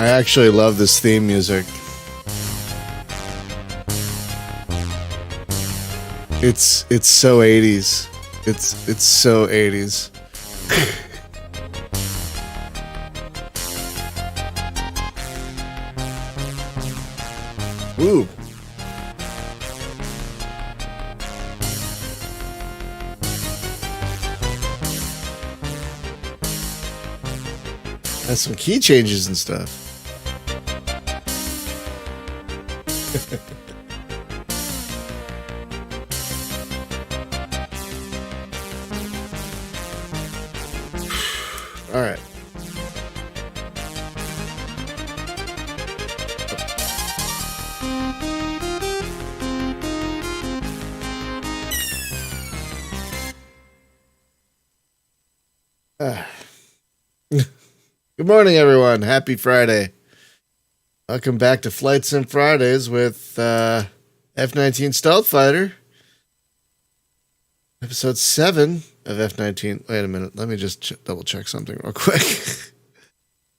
I actually love this theme music. It's so 80s. It's so 80s. Ooh. Has some key changes and stuff. All right. Good morning, everyone. Happy Friday. Welcome back to Flight Sim Fridays with F-19 Stealth Fighter. Episode 7 of F-19. Wait a minute. Let me just double check something real quick.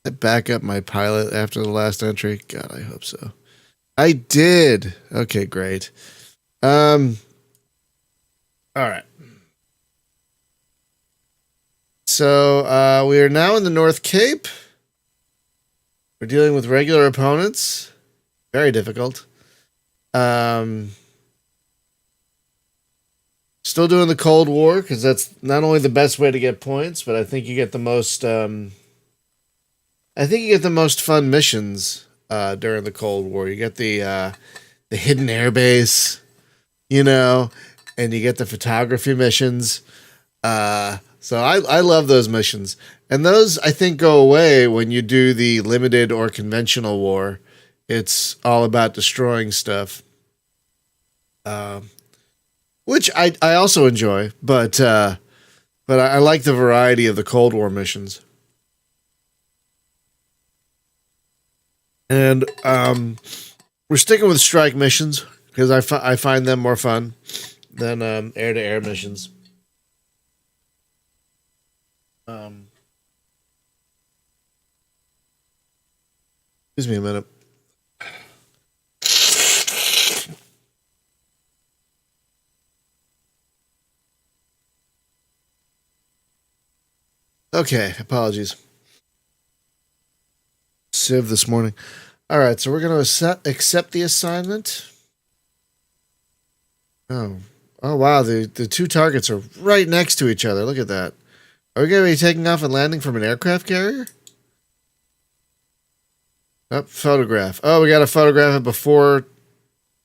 I back up my pilot after the last entry. God, I hope so. I did. Okay, great. All right. So we are now in the North Cape. We're dealing with regular opponents. Very difficult. Still doing the Cold War because that's not only the best way to get points, but I think you get the most. I think you get the most fun missions during the Cold War. You get the hidden airbase, and you get the photography missions. So I love those missions. And those, I think, go away when you do the limited or conventional war. It's all about destroying stuff. Which I also enjoy, but I like the variety of the Cold War missions. And we're sticking with strike missions because I find them more fun than air-to-air missions. Excuse me a minute. Okay, apologies. Civ this morning. All right, so we're going to accept the assignment. Oh, wow, the two targets are right next to each other. Look at that. Are we going to be taking off and landing from an aircraft carrier? Oh, photograph. Oh, we got to photograph it before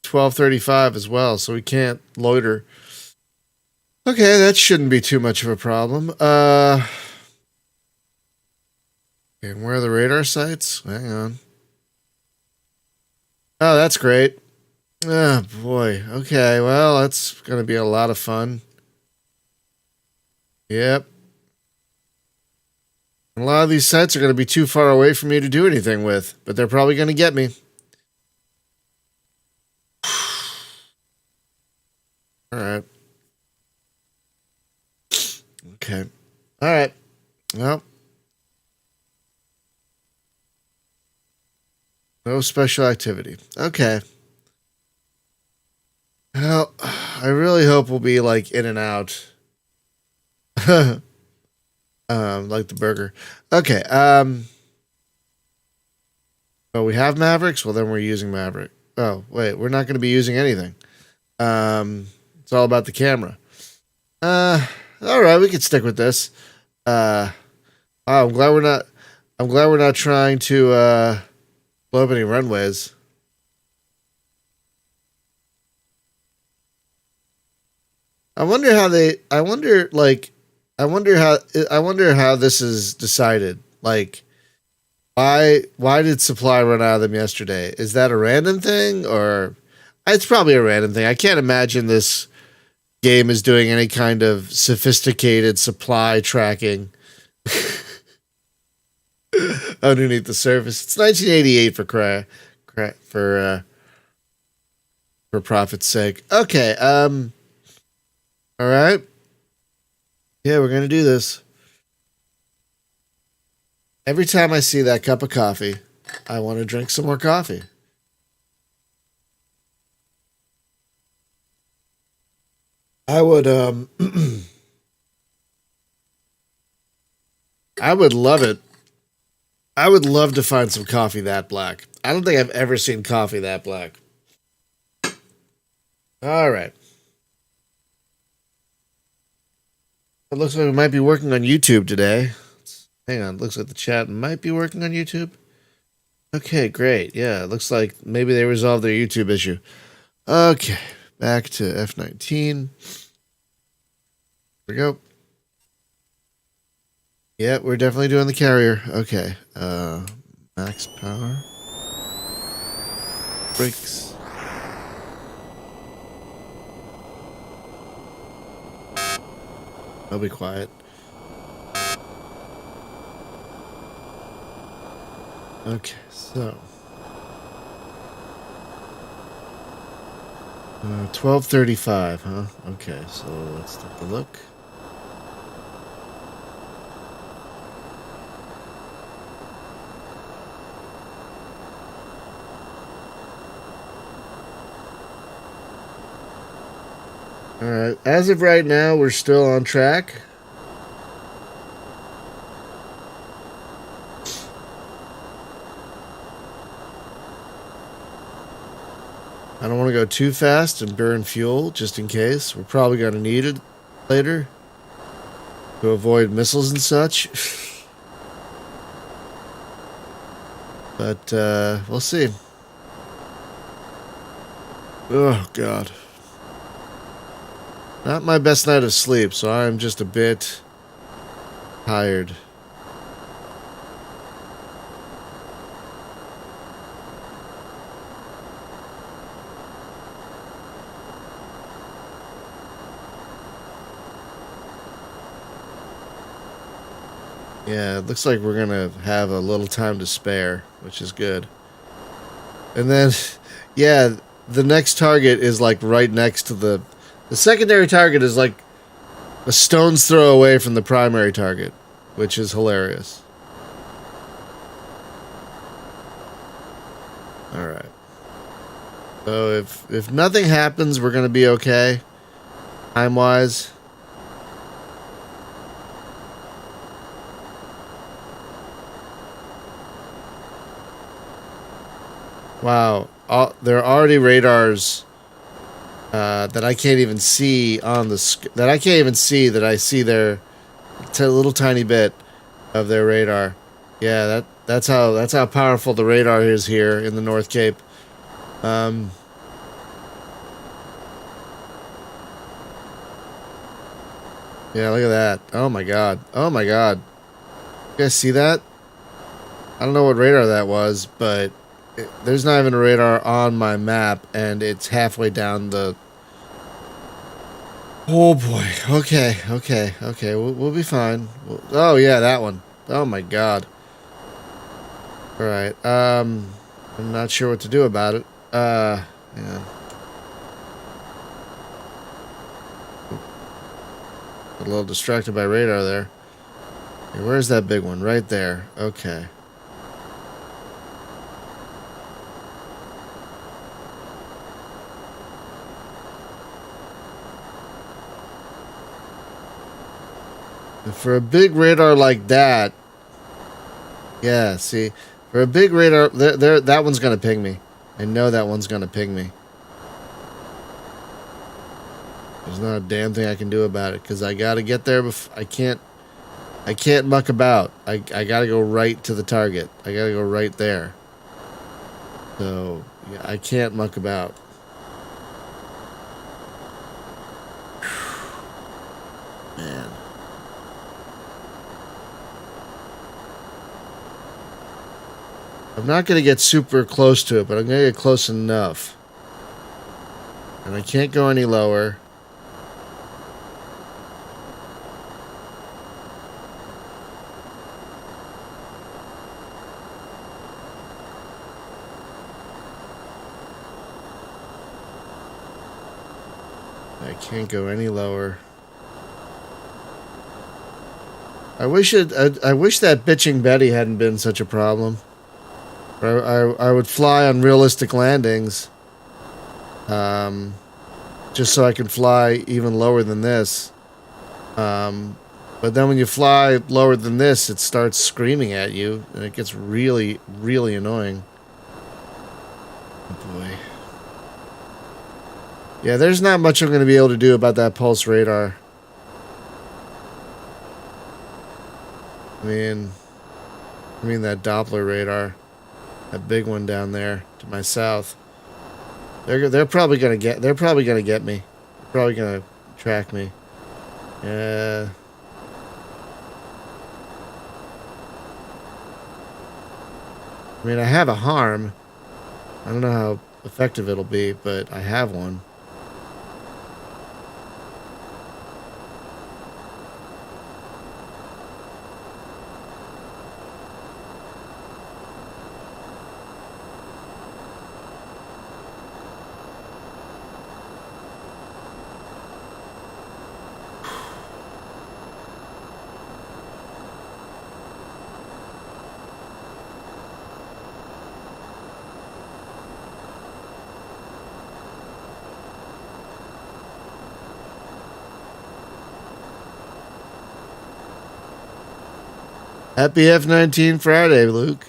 12:35 as well, so we can't loiter. Okay, that shouldn't be too much of a problem. Okay, where are the radar sites? Hang on. Oh, that's great. Oh, boy. Okay, well, that's going to be a lot of fun. Yep. A lot of these sites are going to be too far away for me to do anything with, but they're probably going to get me. All right. Okay. All right. Well. No special activity. Okay. Well, I really hope we'll be like in and out. Like the burger. Okay. Oh, we have Mavericks? Well, then we're using Maverick. Oh, wait, we're not going to be using anything. It's all about the camera. All right, we can stick with this. I'm glad we're not trying to blow up any runways. I wonder how this is decided. Like, why did supply run out of them yesterday? Is that a random thing, or it's probably a random thing? I can't imagine this game is doing any kind of sophisticated supply tracking underneath the surface. It's 1988 for profit's sake. Okay. All right. Yeah, we're gonna do this. Every time I see that cup of coffee, I want to drink some more coffee. I would I would love it. I would love to find some coffee that black. I don't think I've ever seen coffee that black. All right. It looks like we might be working on YouTube today. Hang on. Looks like the chat might be working on YouTube. Okay, great. Yeah, it looks like maybe they resolved their YouTube issue. Okay, back to F-19. Here we go. Yeah, we're definitely doing the carrier. Okay. Max power. Brakes. I'll be quiet. Okay, so 12:35, huh? Okay, so let's take a look. All right, as of right now, we're still on track. I don't want to go too fast and burn fuel just in case. We're probably going to need it later to avoid missiles and such. But we'll see. Oh, God. Not my best night of sleep, so I'm just a bit tired. Yeah, it looks like we're going to have a little time to spare, which is good. And then, yeah, the next target is like right next to the secondary target is like a stone's throw away from the primary target, which is hilarious. All right. So if nothing happens, we're going to be okay time-wise. Wow, there are already radars that I can't even see on the that I can't even see that I see their little tiny bit of their radar. Yeah, that's how powerful the radar is here in the North Cape. Yeah, look at that. Oh my god. Oh my god. You guys see that? I don't know what radar that was, but there's not even a radar on my map, and it's halfway down the... Oh boy. Okay. We'll be fine. Oh yeah, that one. Oh my god. Alright, I'm not sure what to do about it. Yeah. A little distracted by radar there. Okay, where's that big one? Right there. Okay. For a big radar like that, yeah, see, for a big radar, that one's gonna ping me. I know that one's gonna ping me. There's not a damn thing I can do about it because I gotta get there. I can't muck about. I gotta go right to the target. I gotta go right there. So yeah, I can't muck about. Man. I'm not going to get super close to it, but I'm going to get close enough. And I can't go any lower. I can't go any lower. I wish that bitching Betty hadn't been such a problem. I would fly on realistic landings, just so I can fly even lower than this. But then when you fly lower than this, it starts screaming at you, and it gets really, really annoying. Oh boy. Yeah, there's not much I'm going to be able to do about that pulse radar. I mean that Doppler radar, that big one down there to my south. They're probably gonna get me. They're probably gonna track me. Yeah. I mean, I have a harm. I don't know how effective it'll be, but I have one. Happy F-19 Friday, Luke.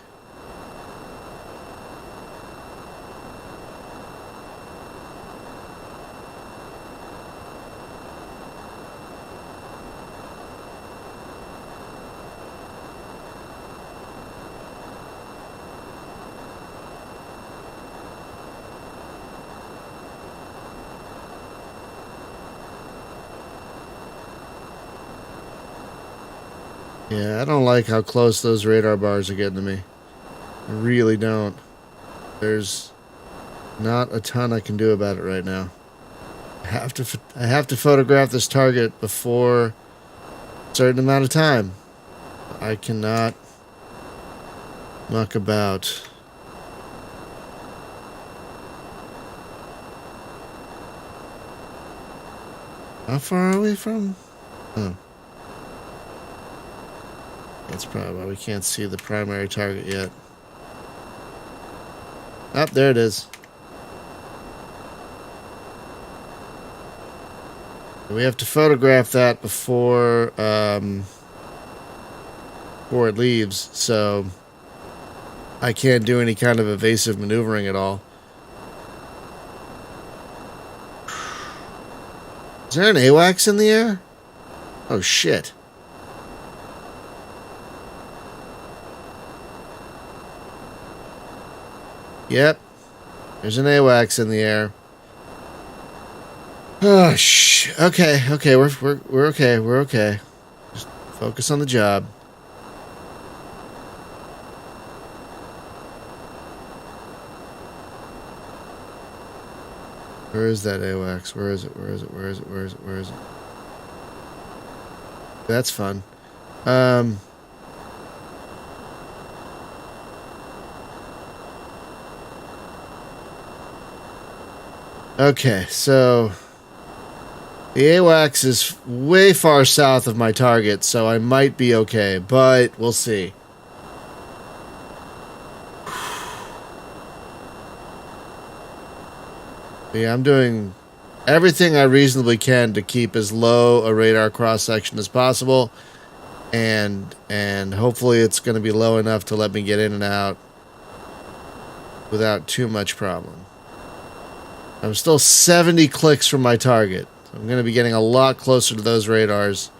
Yeah, I don't like how close those radar bars are getting to me. I really don't. There's not a ton I can do about it right now. I have to photograph this target before a certain amount of time. I cannot muck about. How far are we from? Oh. That's probably why we can't see the primary target yet. Oh, there it is. We have to photograph that before it leaves, so I can't do any kind of evasive maneuvering at all. Is there an AWACS in the air? Oh, shit. Yep. There's an AWACS in the air. Oh, okay, we're okay, we're okay. Just focus on the job. Where is that AWACS? Where is it? That's fun. Okay, so the AWACS is way far south of my target, so I might be okay, but we'll see. Yeah, I'm doing everything I reasonably can to keep as low a radar cross-section as possible, and hopefully it's going to be low enough to let me get in and out without too much problem. I'm still 70 clicks from my target. So I'm going to be getting a lot closer to those radars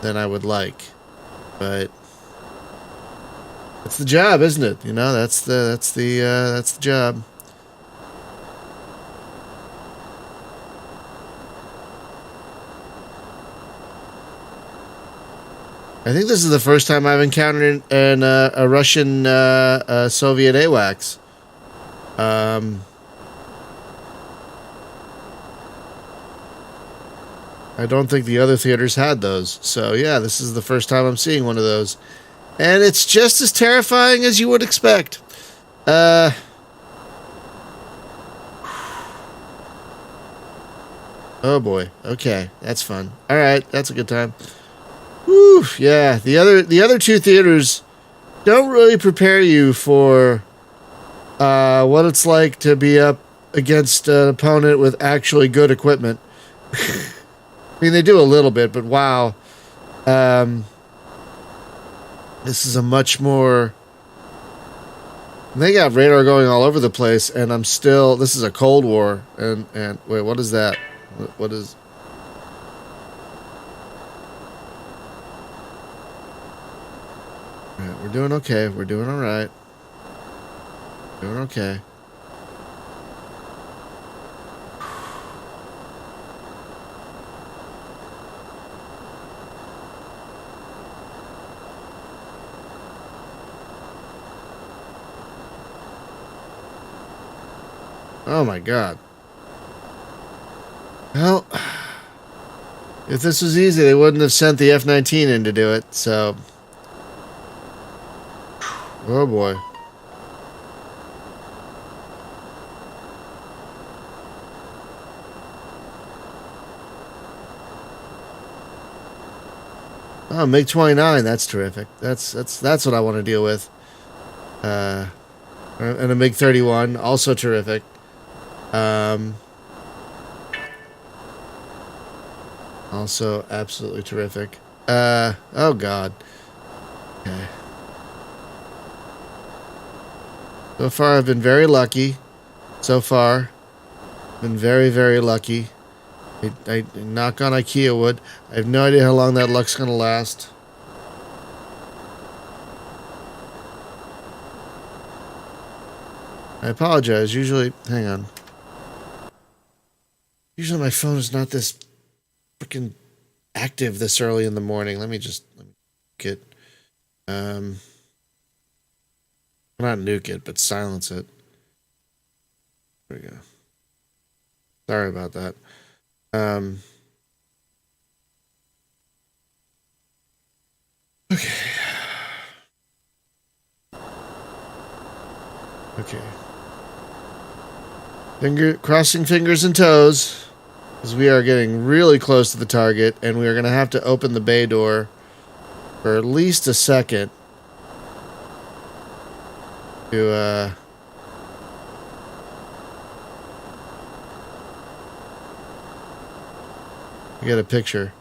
than I would like. But that's the job, isn't it? You know, that's the job. I think this is the first time I've encountered a Russian Soviet AWACS. I don't think the other theaters had those. So, yeah, this is the first time I'm seeing one of those. And it's just as terrifying as you would expect. Oh, boy. Okay, that's fun. All right, that's a good time. Whew, yeah. The other two theaters don't really prepare you for what it's like to be up against an opponent with actually good equipment. I mean, they do a little bit, but wow. This is a much more... They got radar going all over the place, and I'm still... This is a Cold War, and wait, what is that? What is... All right, we're doing okay. We're doing all right. Doing okay. Oh my god. Well, if this was easy, they wouldn't have sent the F-19 in to do it, so... Oh boy. Oh, MiG-29, that's terrific. That's what I want to deal with. And a MiG-31, also terrific. Also absolutely terrific. Oh god. Okay. So far I've been very lucky. So far. Been very, very lucky. I knock on IKEA wood. I have no idea how long that luck's gonna last. I apologize. Usually, hang on. Usually my phone is not this freaking active this early in the morning. Let me nuke it. Not nuke it, but silence it. There we go. Sorry about that. Okay. Okay. Crossing fingers and toes, because we are getting really close to the target, and we are going to have to open the bay door for at least a second to get a picture.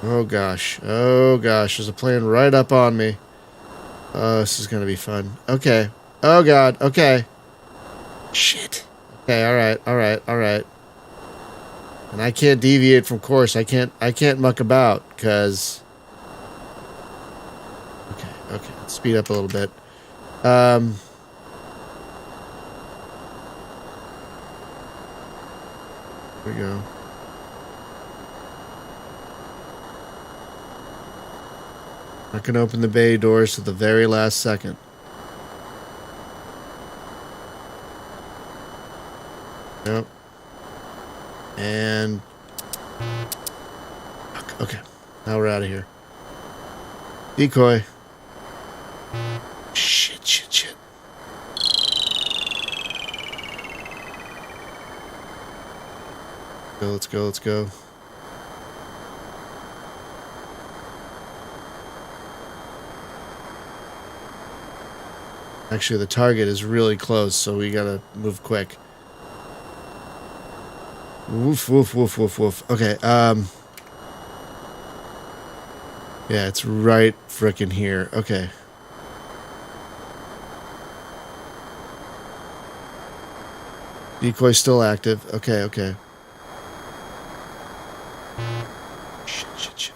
Oh gosh. Oh gosh. There's a plane right up on me. Oh, this is going to be fun. Okay. Oh god. Okay. Shit. Okay, alright. And I can't deviate from course. I can't muck about, because... Okay. Let's speed up a little bit. There we go. Not gonna open the bay doors to the very last second. Yep. And... Okay. Now we're out of here. Decoy. Shit. Let's go. Actually, the target is really close, so we gotta move quick. Woof. Okay, yeah, it's right frickin' here. Okay. Decoy still active. Okay. Shit.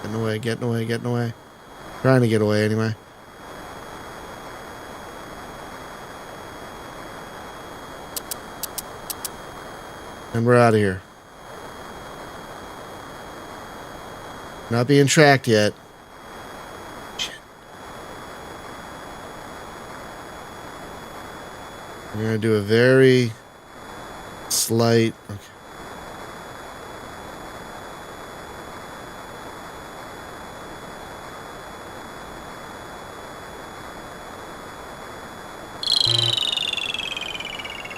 Getting away. Trying to get away anyway. And we're out of here. Not being tracked yet. Shit. We're gonna do a very slight... Okay.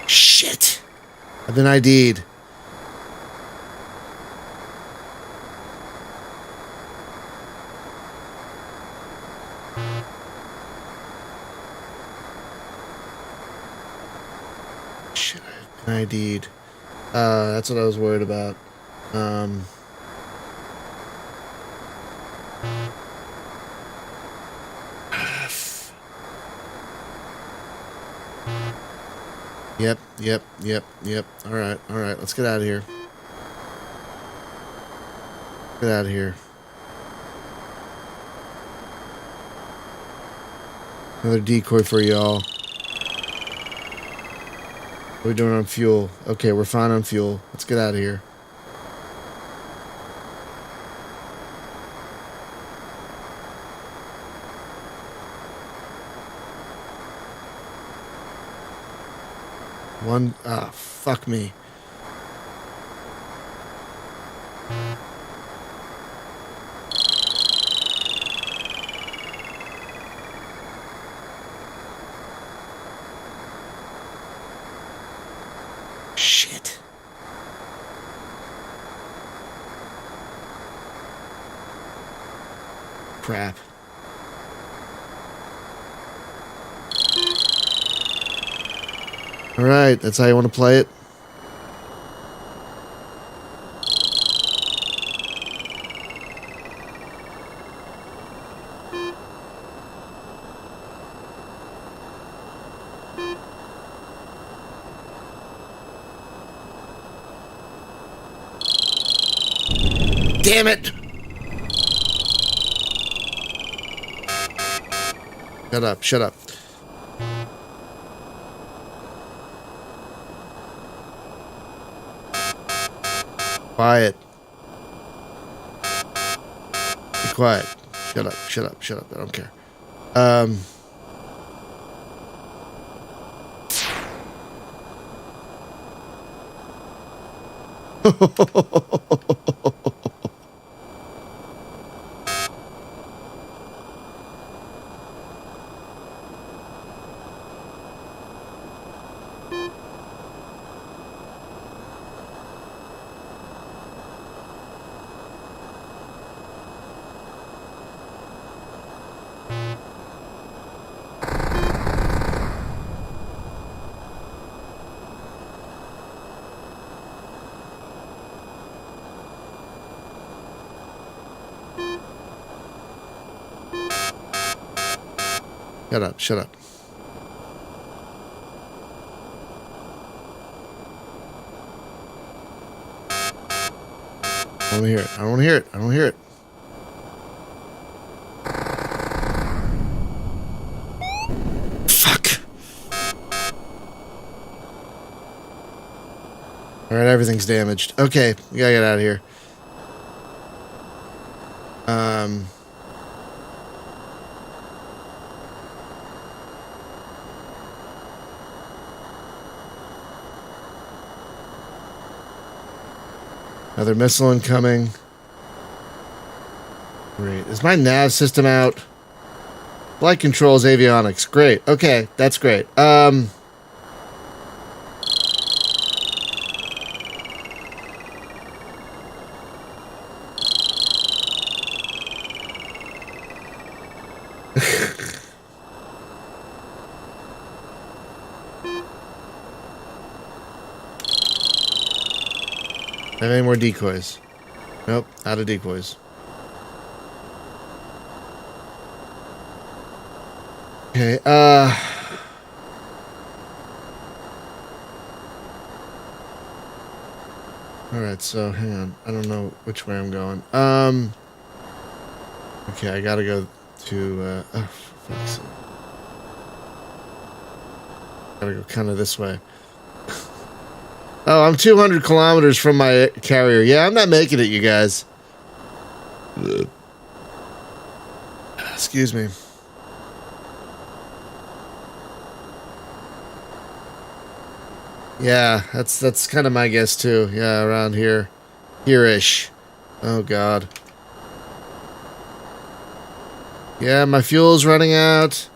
Shit! I've been ID'd. ID'd. That's what I was worried about. Yep. All right. Let's get out of here. Get out of here. Another decoy for y'all. What are we doing on fuel? Okay, we're fine on fuel. Let's get out of here. Fuck me. Shit. Crap. All right, that's how you want to play it. Damn it! Shut up. Quiet. Be quiet. Shut up. I don't care. Shut up. I don't hear it. Fuck. All right, everything's damaged. Okay, we gotta get out of here. Another missile incoming. Great. Is my nav system out? Flight controls, avionics. Great. Okay, that's great. Have any more decoys? Nope, out of decoys. Okay, alright, so hang on. I don't know which way I'm going. Okay, I gotta go to, oh, for fuck's sake. Gotta go kind of this way. Oh, I'm 200 kilometers from my carrier. Yeah, I'm not making it, you guys. Excuse me. Yeah, that's kind of my guess too. Yeah, around here. Here-ish. Oh, God. Yeah, my fuel's running out.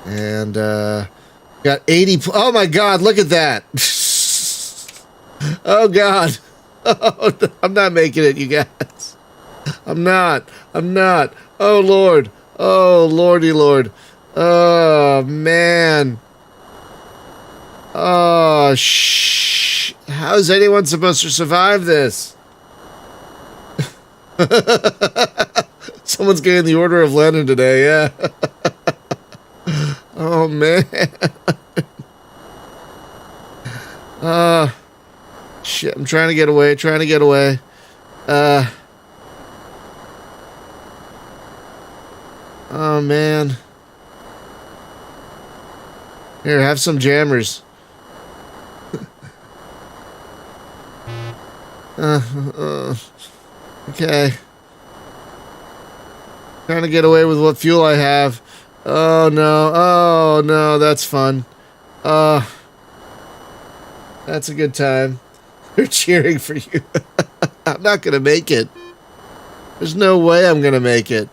And, got 80... Oh, my God, look at that. Oh, God. Oh, no, I'm not making it, you guys. I'm not. Oh, Lord. Oh, Lordy Lord. Oh, man. Oh, how is anyone supposed to survive this? Someone's getting the Order of Lenin today, yeah. Oh, man. Shit, I'm trying to get away, Oh, man. Here, have some jammers. Okay. Trying to get away with what fuel I have. Oh, no. Oh, no, that's fun. That's a good time. They're cheering for you. I'm not gonna make it. There's no way I'm gonna make it.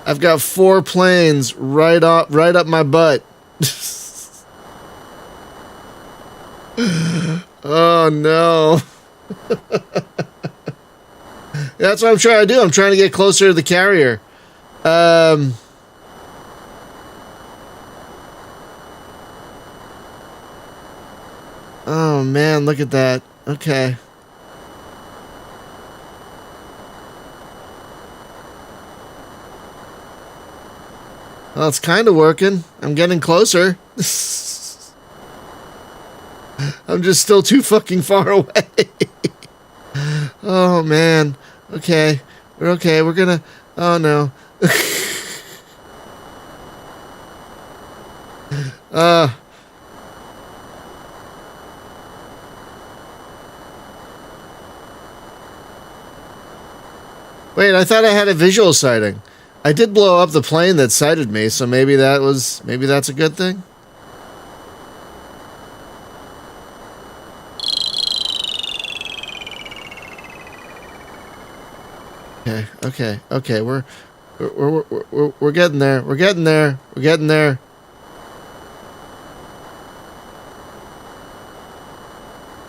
I've got 4 planes right up my butt. Oh no. That's what I'm trying to do. I'm trying to get closer to the carrier. Oh man, look at that. Okay. Well, it's kind of working. I'm getting closer. I'm just still too fucking far away. Oh, man. Okay. We're okay. We're gonna... Oh, no. Wait, I thought I had a visual sighting. I did blow up the plane that sighted me, so maybe that's a good thing? Okay. We're getting there. We're getting there. We're getting there.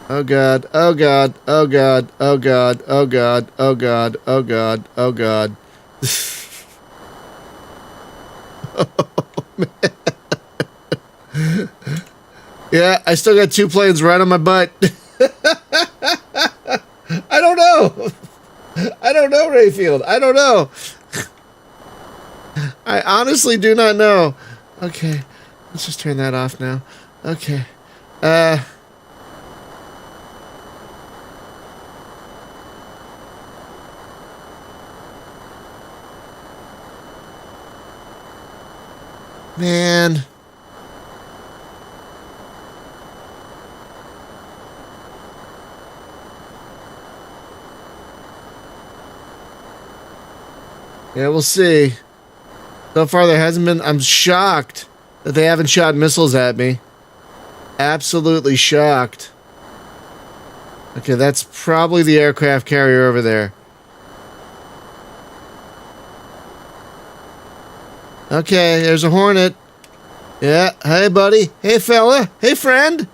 Oh god. Oh god. Oh god. Oh god. Oh god. Oh god. Oh god. Oh god. Oh, man. Yeah, I still got 2 planes right on my butt. I don't know. I don't know, Rayfield. I don't know. I honestly do not know. Okay. Let's just turn that off now. Okay. Man. Yeah, we'll see. So far there hasn't been... I'm shocked that they haven't shot missiles at me. Absolutely shocked. Okay, that's probably the aircraft carrier over there. Okay, there's a Hornet. Yeah, hey buddy. Hey fella. Hey friend.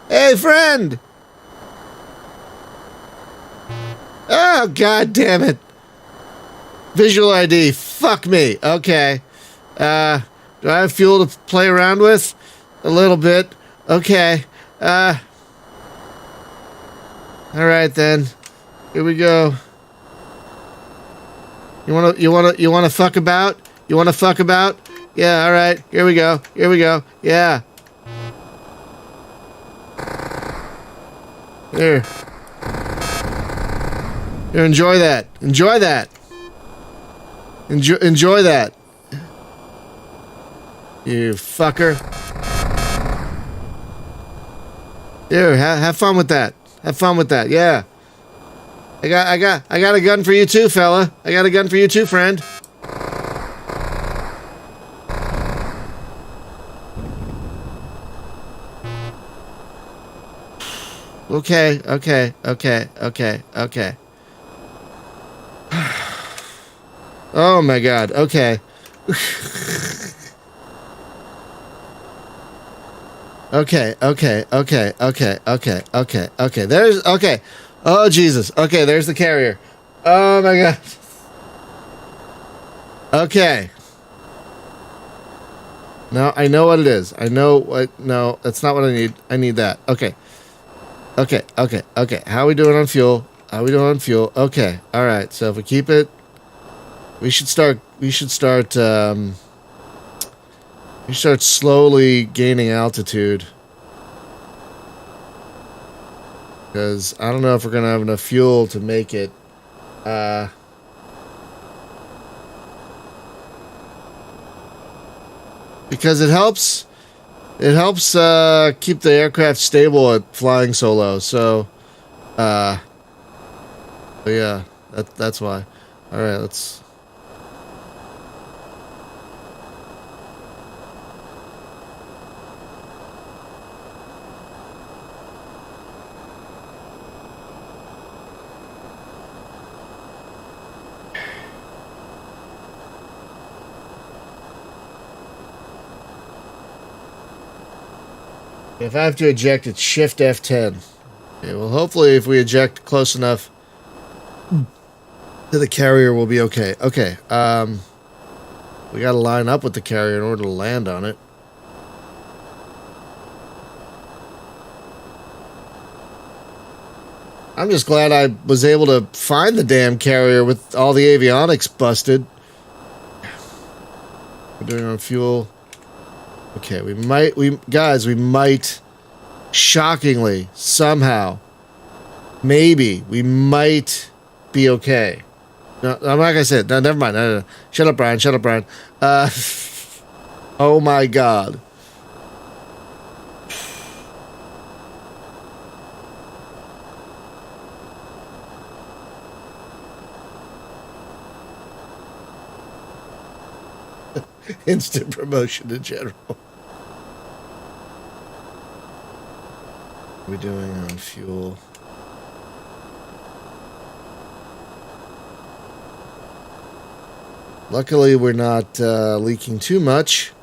Hey friend. Oh, god damn it. Visual ID. Fuck me. Okay. Do I have fuel to play around with? A little bit. Okay. Alright then. Here we go. You wanna fuck about? You wanna fuck about? Yeah, alright. Here we go. Here we go. Yeah. Here. Here, enjoy that. Enjoy that. Enjoy that. You fucker. Here, have fun with that. Have fun with that. Yeah. I got a gun for you too, fella. I got a gun for you too, friend. Okay. Oh my god. Okay. Okay. There's... Okay. Oh, Jesus. Okay, there's the carrier. Oh my god. Okay. No, I know what it is. I know what. No, that's not what I need. I need that. Okay. Okay. Okay. Okay. How are we doing on fuel? How are we doing on fuel? Okay. All right. So if we keep it, we should start. We should start. We start slowly gaining altitude. Because I don't know if we're gonna have enough fuel to make it. Because it helps. It helps keep the aircraft stable at flying solo. So, uh, but yeah, that's why. All right, let's. If I have to eject, it's Shift F10. Okay, well, hopefully, if we eject close enough to the carrier, we'll be okay. Okay, we got to line up with the carrier in order to land on it. I'm just glad I was able to find the damn carrier with all the avionics busted. We're doing on fuel. Okay, we might, shockingly, somehow, maybe, we might be okay. No, I'm not gonna say it. No, never mind. No. Shut up, Brian. Shut up, Brian. Oh my God. Instant promotion in general. What are we doing on fuel? Luckily, we're not leaking too much.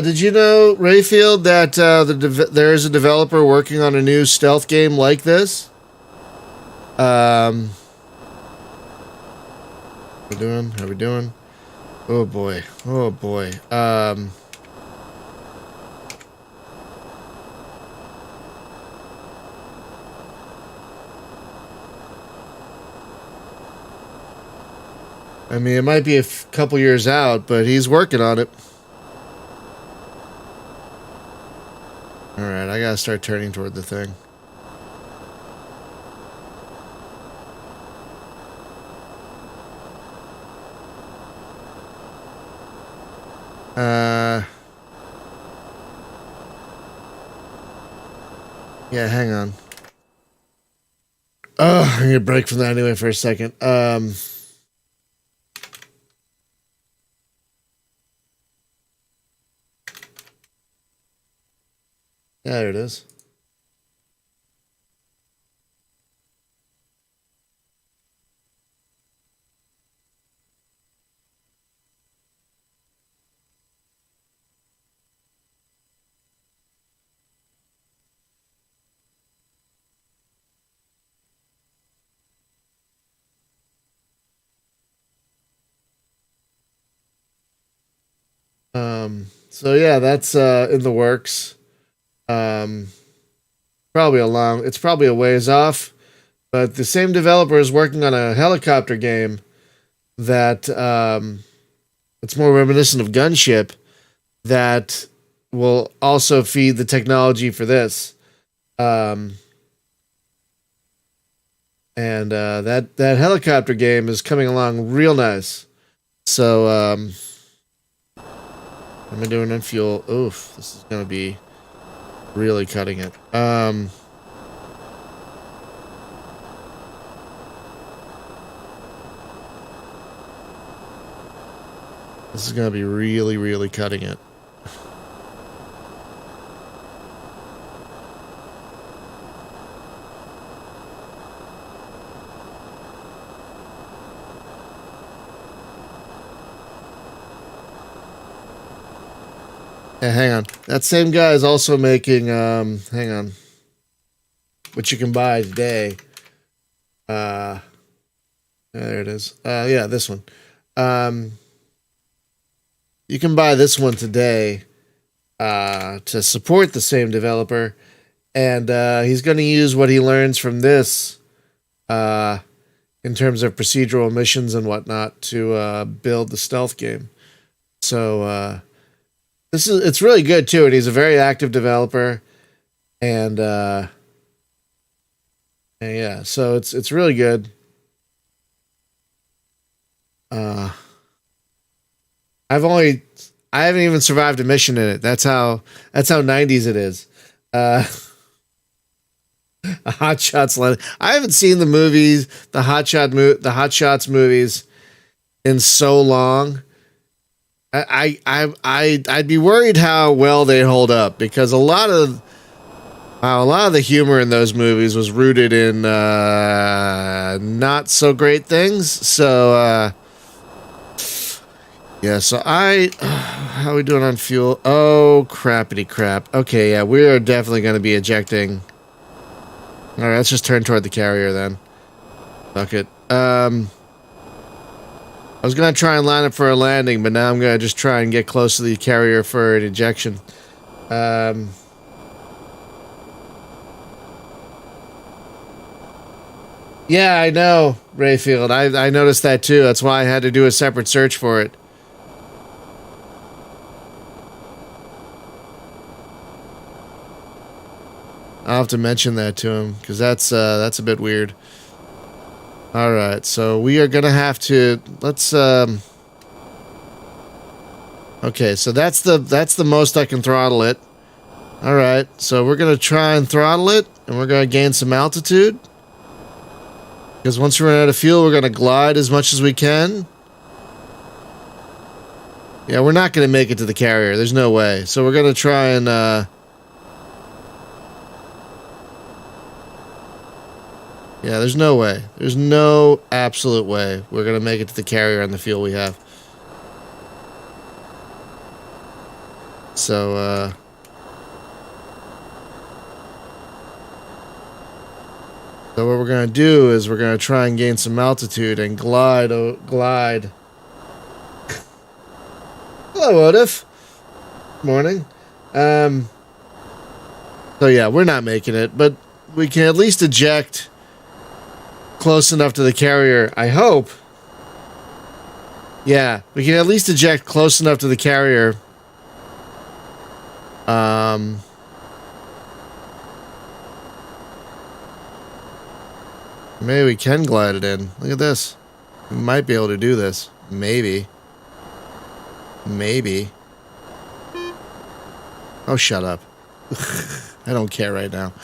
Did you know, Rayfield, that there is a developer working on a new stealth game like this? How we doing? How we doing? Oh boy. Oh boy. I mean, it might be a couple years out, but he's working on it. All right, I gotta start turning toward the thing. Yeah, hang on. Oh, I need a break from that anyway for a second. Yeah, there it is. So yeah, that's in the works. Um, Probably a long. It's probably a ways off, But the same developer is working on a helicopter game that it's more reminiscent of Gunship that will also feed the technology for this. And that helicopter game is coming along real nice. So am I doing on fuel? Oof, this is gonna be really cutting it. This is gonna be really, really cutting it. Yeah, hang on. That same guy is also making hang on. Which you can buy today. There it is. Yeah, this one. You can buy this one today to support the same developer, and he's going to use what he learns from this in terms of procedural missions and whatnot to build the stealth game. So it's really good too, and he's a very active developer, and yeah, so it's really good. I haven't even survived a mission in it. That's how 90s it is. Hot Shots. I haven't seen the movies, the Hot Shots movies, in so long. I'd be worried how well they hold up, because a lot of the humor in those movies was rooted in not so great things. So yeah, so how are we doing on fuel? Oh, crappity crap. Okay, yeah, we are definitely going to be ejecting. All right, let's just turn toward the carrier then. Fuck it. I was going to try and line up for a landing, but now I'm going to just try and get close to the carrier for an ejection. Yeah, I know, Rayfield. I noticed that too. That's why I had to do a separate search for it. I'll have to mention that to him, because that's a bit weird. All right, so we are gonna have to okay, so that's the most I can throttle it. All right, so we're gonna try and throttle it, and we're gonna gain some altitude, because once we run out of fuel, we're gonna glide as much as we can. Yeah, we're not gonna make it to the carrier. There's no way. So we're gonna try and yeah, there's no way. There's no absolute way we're going to make it to the carrier on the fuel we have. So, so what we're going to do is we're going to try and gain some altitude and glide. Hello, Otif. Morning. So yeah, we're not making it, but we can at least eject close enough to the carrier, I hope. Yeah, we can at least eject close enough to the carrier. Maybe we can glide it in. Look at this. We might be able to do this. Maybe. Maybe. Oh, shut up. I don't care right now.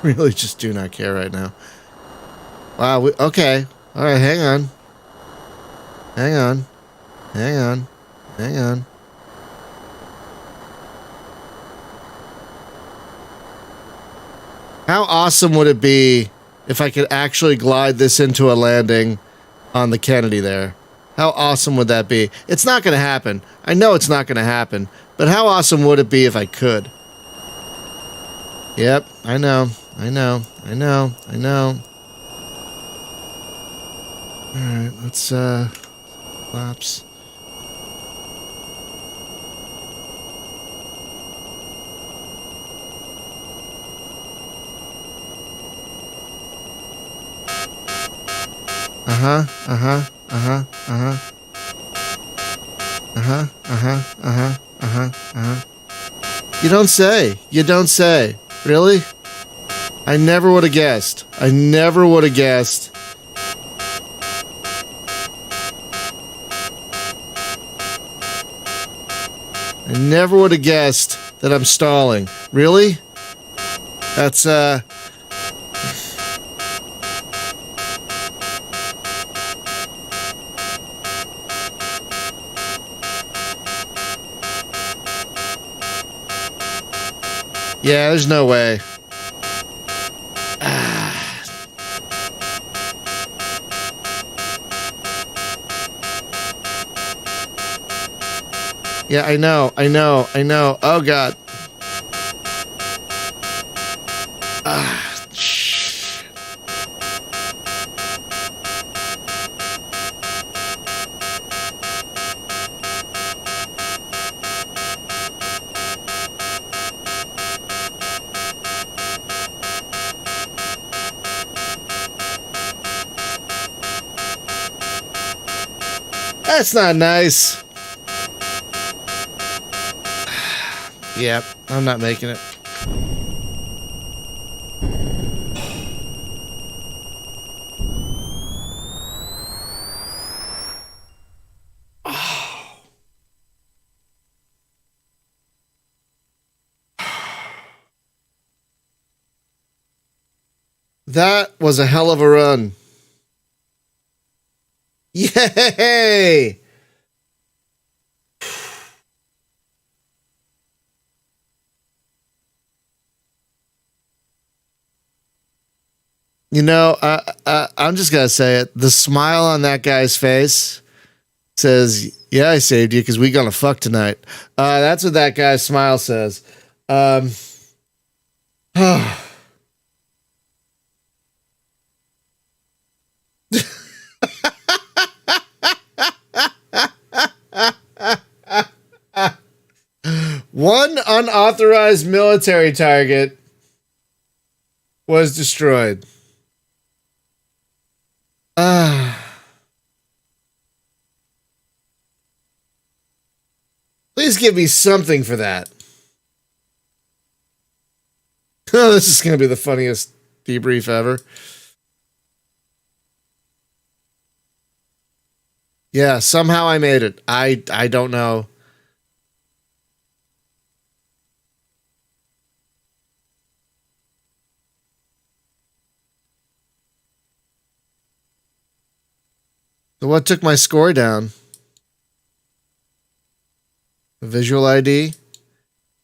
Really just do not care right now. Wow, okay. All right, hang on. Hang on. Hang on. Hang on. How awesome would it be if I could actually glide this into a landing on the Kennedy there? How awesome would that be? It's not going to happen. I know it's not going to happen, but how awesome would it be if I could? Yep, I know. I know. I know. I know. Alright, let's, flaps. Uh-huh. Uh-huh. Uh-huh. Uh-huh. Uh-huh. Uh-huh. Uh-huh. Uh-huh. Uh-huh. You don't say. You don't say. Really? I never would have guessed. I never would have guessed. I never would have guessed that I'm stalling. Really? That's, yeah, there's no way. Yeah, I know. Oh, God. Shh. That's not nice. Yep, I'm not making it. That was a hell of a run. Yay! You know, I'm just gonna say it. The smile on that guy's face says, "Yeah, I saved you because we gonna fuck tonight." That's what that guy's smile says. Um, one unauthorized military target was destroyed. Please give me something for that. Oh, this is going to be the funniest debrief ever. Yeah, somehow I made it. I don't know. So what took my score down? The visual ID?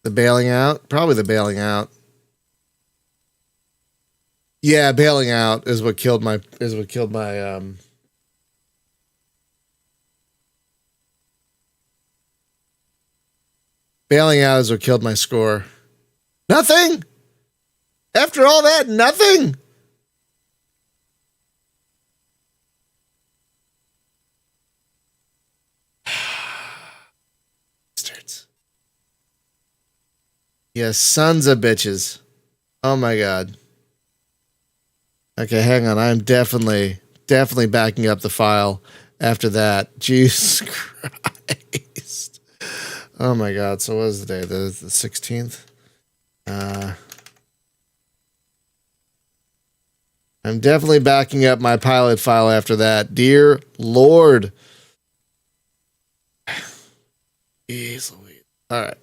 The bailing out? Probably the bailing out. Yeah, bailing out is what killed my bailing out is what killed my score. Nothing? After all that, nothing? Bastards. Yeah, sons of bitches. Oh my god. Okay, hang on. I'm definitely backing up the file after that. Jesus Christ. Oh my god. So what was the day? The 16th? I'm definitely backing up my pilot file after that. Dear Lord. Jeez Louise. All right.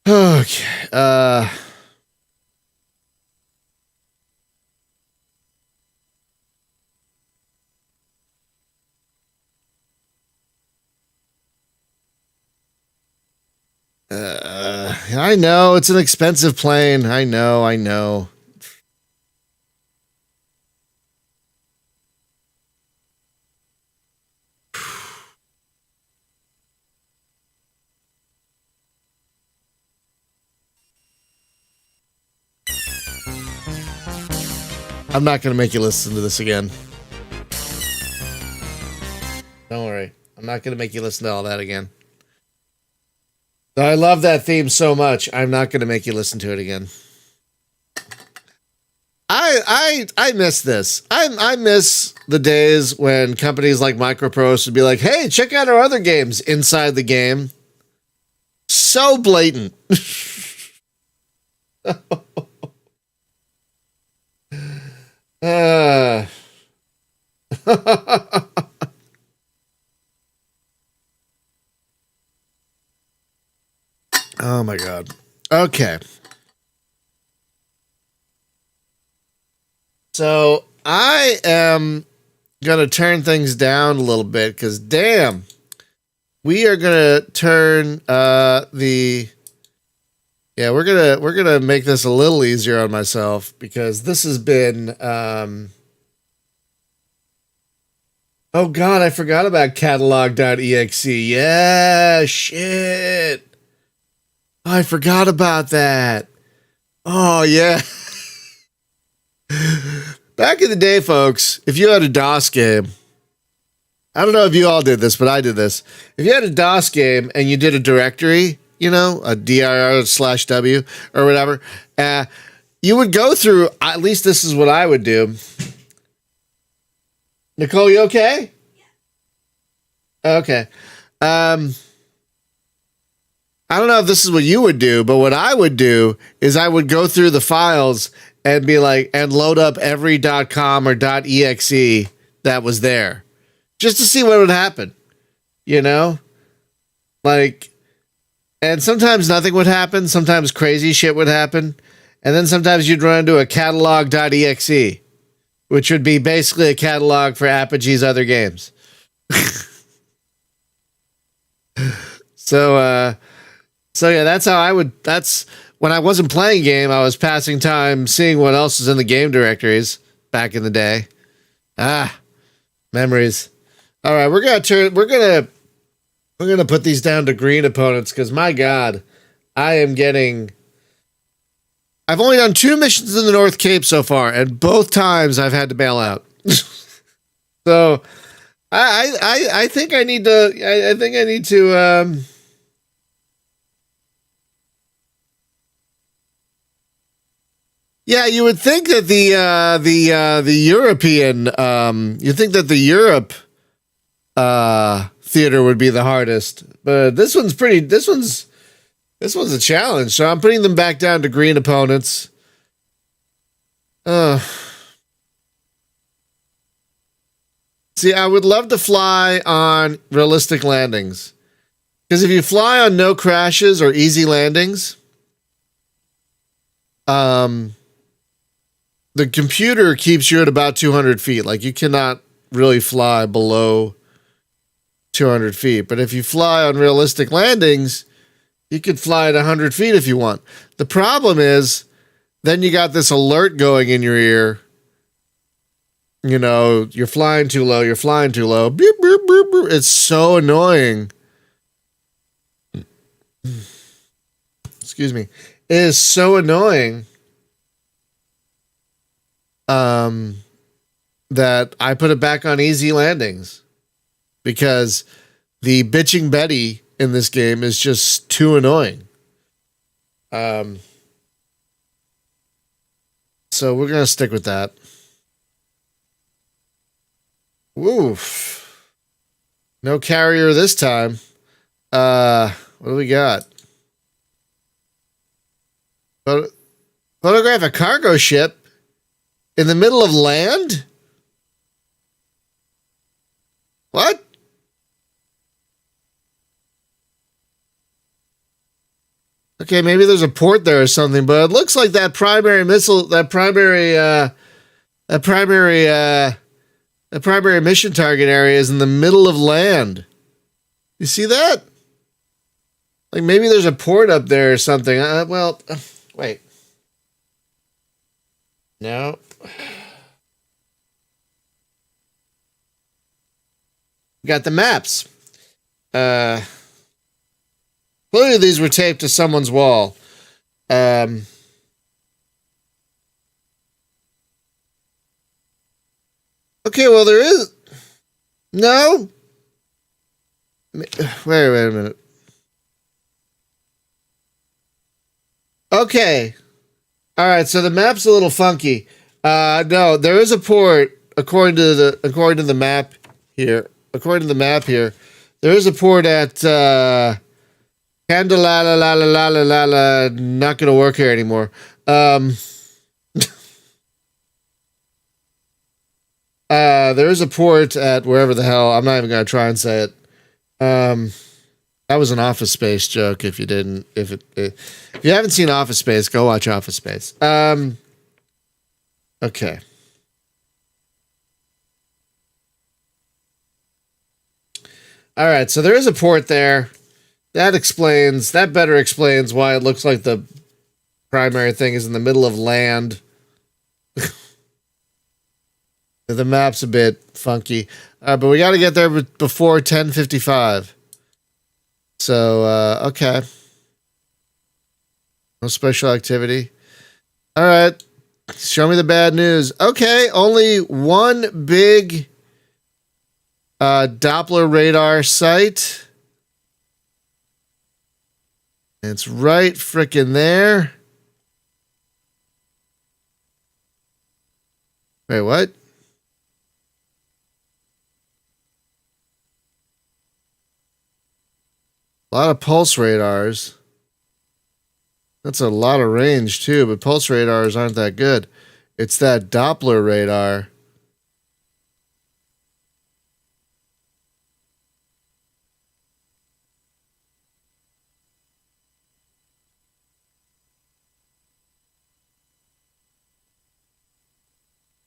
Okay. I know it's an expensive plane. I know. I'm not going to make you listen to this again. Don't worry. I'm not going to make you listen to all that again. I love that theme so much. I'm not going to make you listen to it again. I miss this. I miss the days when companies like Microprose would be like, "Hey, check out our other games inside the game." So blatant. uh. Oh my god. Okay. So I am gonna turn things down a little bit because damn, we are gonna turn the yeah, we're gonna make this a little easier on myself because this has been oh god, I forgot about catalog.exe. Yeah, shit. I forgot about that. Oh yeah. Back in the day, folks, if you had a DOS game, I don't know if you all did this, but I did this. If you had a DOS game and you did a directory, you know, a dir/w or whatever, you would go through, at least this is what I would do. Nicole, you okay? Okay. I don't know if this is what you would do, but what I would do is I would go through the files and be like, and load up every .com or .exe that was there just to see what would happen, you know? Like, and sometimes nothing would happen. Sometimes crazy shit would happen. And then sometimes you'd run into a catalog.exe, which would be basically a catalog for Apogee's other games. So yeah, that's how I would, that's when I wasn't playing game, I was passing time seeing what else is in the game directories back in the day. Memories. All right, we're gonna put these down to green opponents because my God, I've only done 2 missions in the North Cape so far, and both times I've had to bail out. So I think I need to yeah, you would think that the European you'd think that the Europe theater would be the hardest, but this one's a challenge. So I'm putting them back down to green opponents. See, I would love to fly on realistic landings, because if you fly on no crashes or easy landings, the computer keeps you at about 200 feet. Like, you cannot really fly below 200 feet. But if you fly on realistic landings, you could fly at 100 feet if you want. The problem is, then you got this alert going in your ear. You know, you're flying too low. You're flying too low. Beep, beep, beep, beep. It's so annoying. Excuse me. It is so annoying. That I put it back on easy landings because the bitching Betty in this game is just too annoying. So we're going to stick with that. Woof. No carrier this time. What do we got? Photograph a cargo ship in the middle of land? What? Okay, maybe there's a port there or something, but it looks like that primary missile, that primary mission target area is in the middle of land. You see that? Like, maybe there's a port up there or something. Wait. No. Got the maps. Clearly these were taped to someone's wall. Okay, well, there is... No? Wait a minute. Okay. All right, so the map's a little funky. No, there is a port according to the map here. According to the map here, there is a port at Candelala la la la la la la. Not gonna work here anymore. There is a port at wherever the hell. I'm not even gonna try and say it. That was an Office Space joke. If you didn't, if you haven't seen Office Space, go watch Office Space. Okay. All right. So there is a port there. That better explains why it looks like the primary thing is in the middle of land. The map's a bit funky, but we got to get there before 10:55. So okay, no special activity. All right, show me the bad news. Okay, only one big Doppler radar site. It's right frickin' there. Wait, what? A lot of pulse radars. That's a lot of range too, but pulse radars aren't that good. It's that Doppler radar.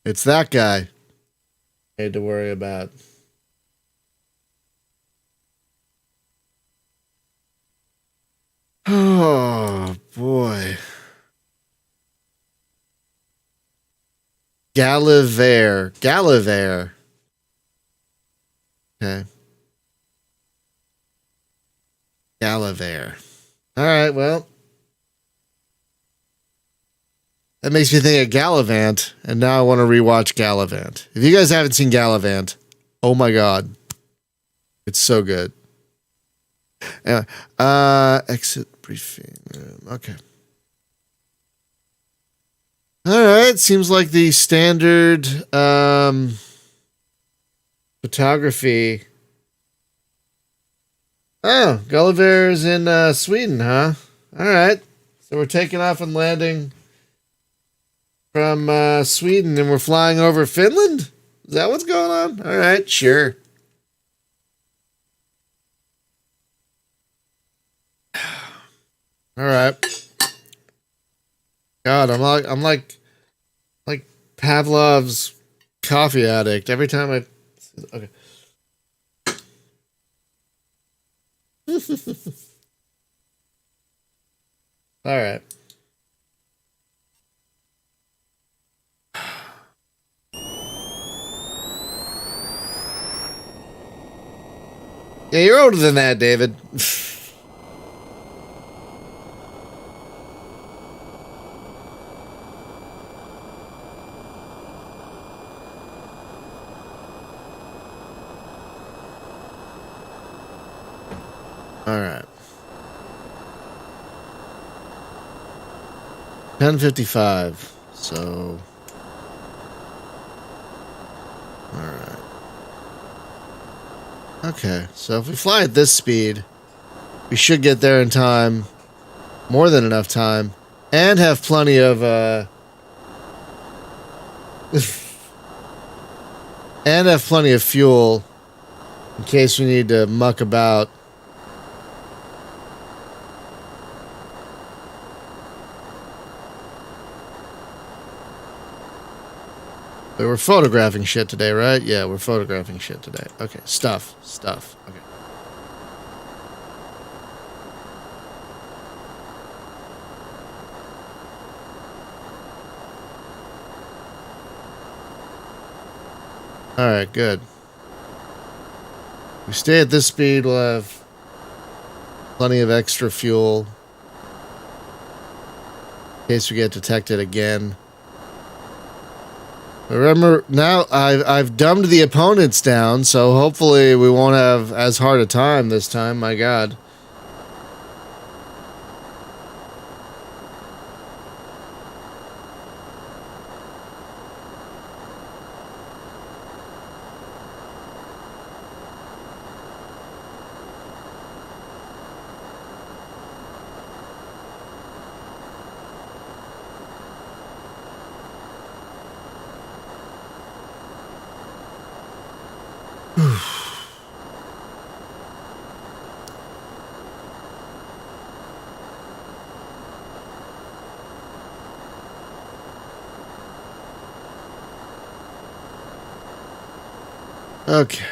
It's that guy. I had to worry about. Oh boy. Gallivare. Okay. Gallivare. All right, well. That makes me think of Gallivant, and now I want to rewatch Gallivant. If you guys haven't seen Gallivant, oh my god. It's so good. Anyway, exit briefing room. Okay. All right. Seems like the standard photography. Oh, Gulliver's in Sweden, huh? All right. So we're taking off and landing from Sweden, and we're flying over Finland. Is that what's going on? All right, sure. All right. God, I'm like Pavlov's coffee addict. Every time I okay. All right. Yeah, you're older than that, David. All right. 10:55. So. All right. Okay. So if we fly at this speed, we should get there in time, more than enough time, and have plenty of and have plenty of fuel in case we need to muck about. But we're photographing shit today, right? Yeah, we're photographing shit today. Okay, stuff. Okay. All right, good. We stay at this speed, we'll have plenty of extra fuel in case we get detected again. Remember, now I've dumbed the opponents down, so hopefully we won't have as hard a time this time. My God. Okay.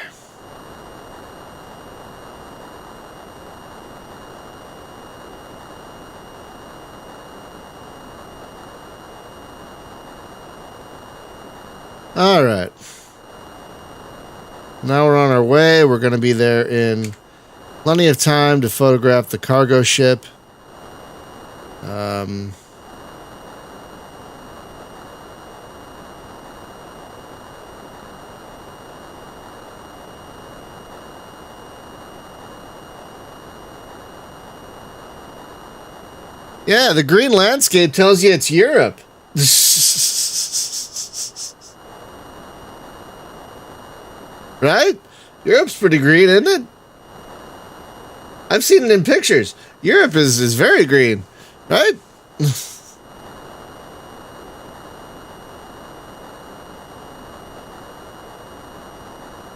All right. Now we're on our way. We're going to be there in plenty of time to photograph the cargo ship. Yeah, the green landscape tells you it's Europe. Right? Europe's pretty green, isn't it? I've seen it in pictures. Europe is very green, right?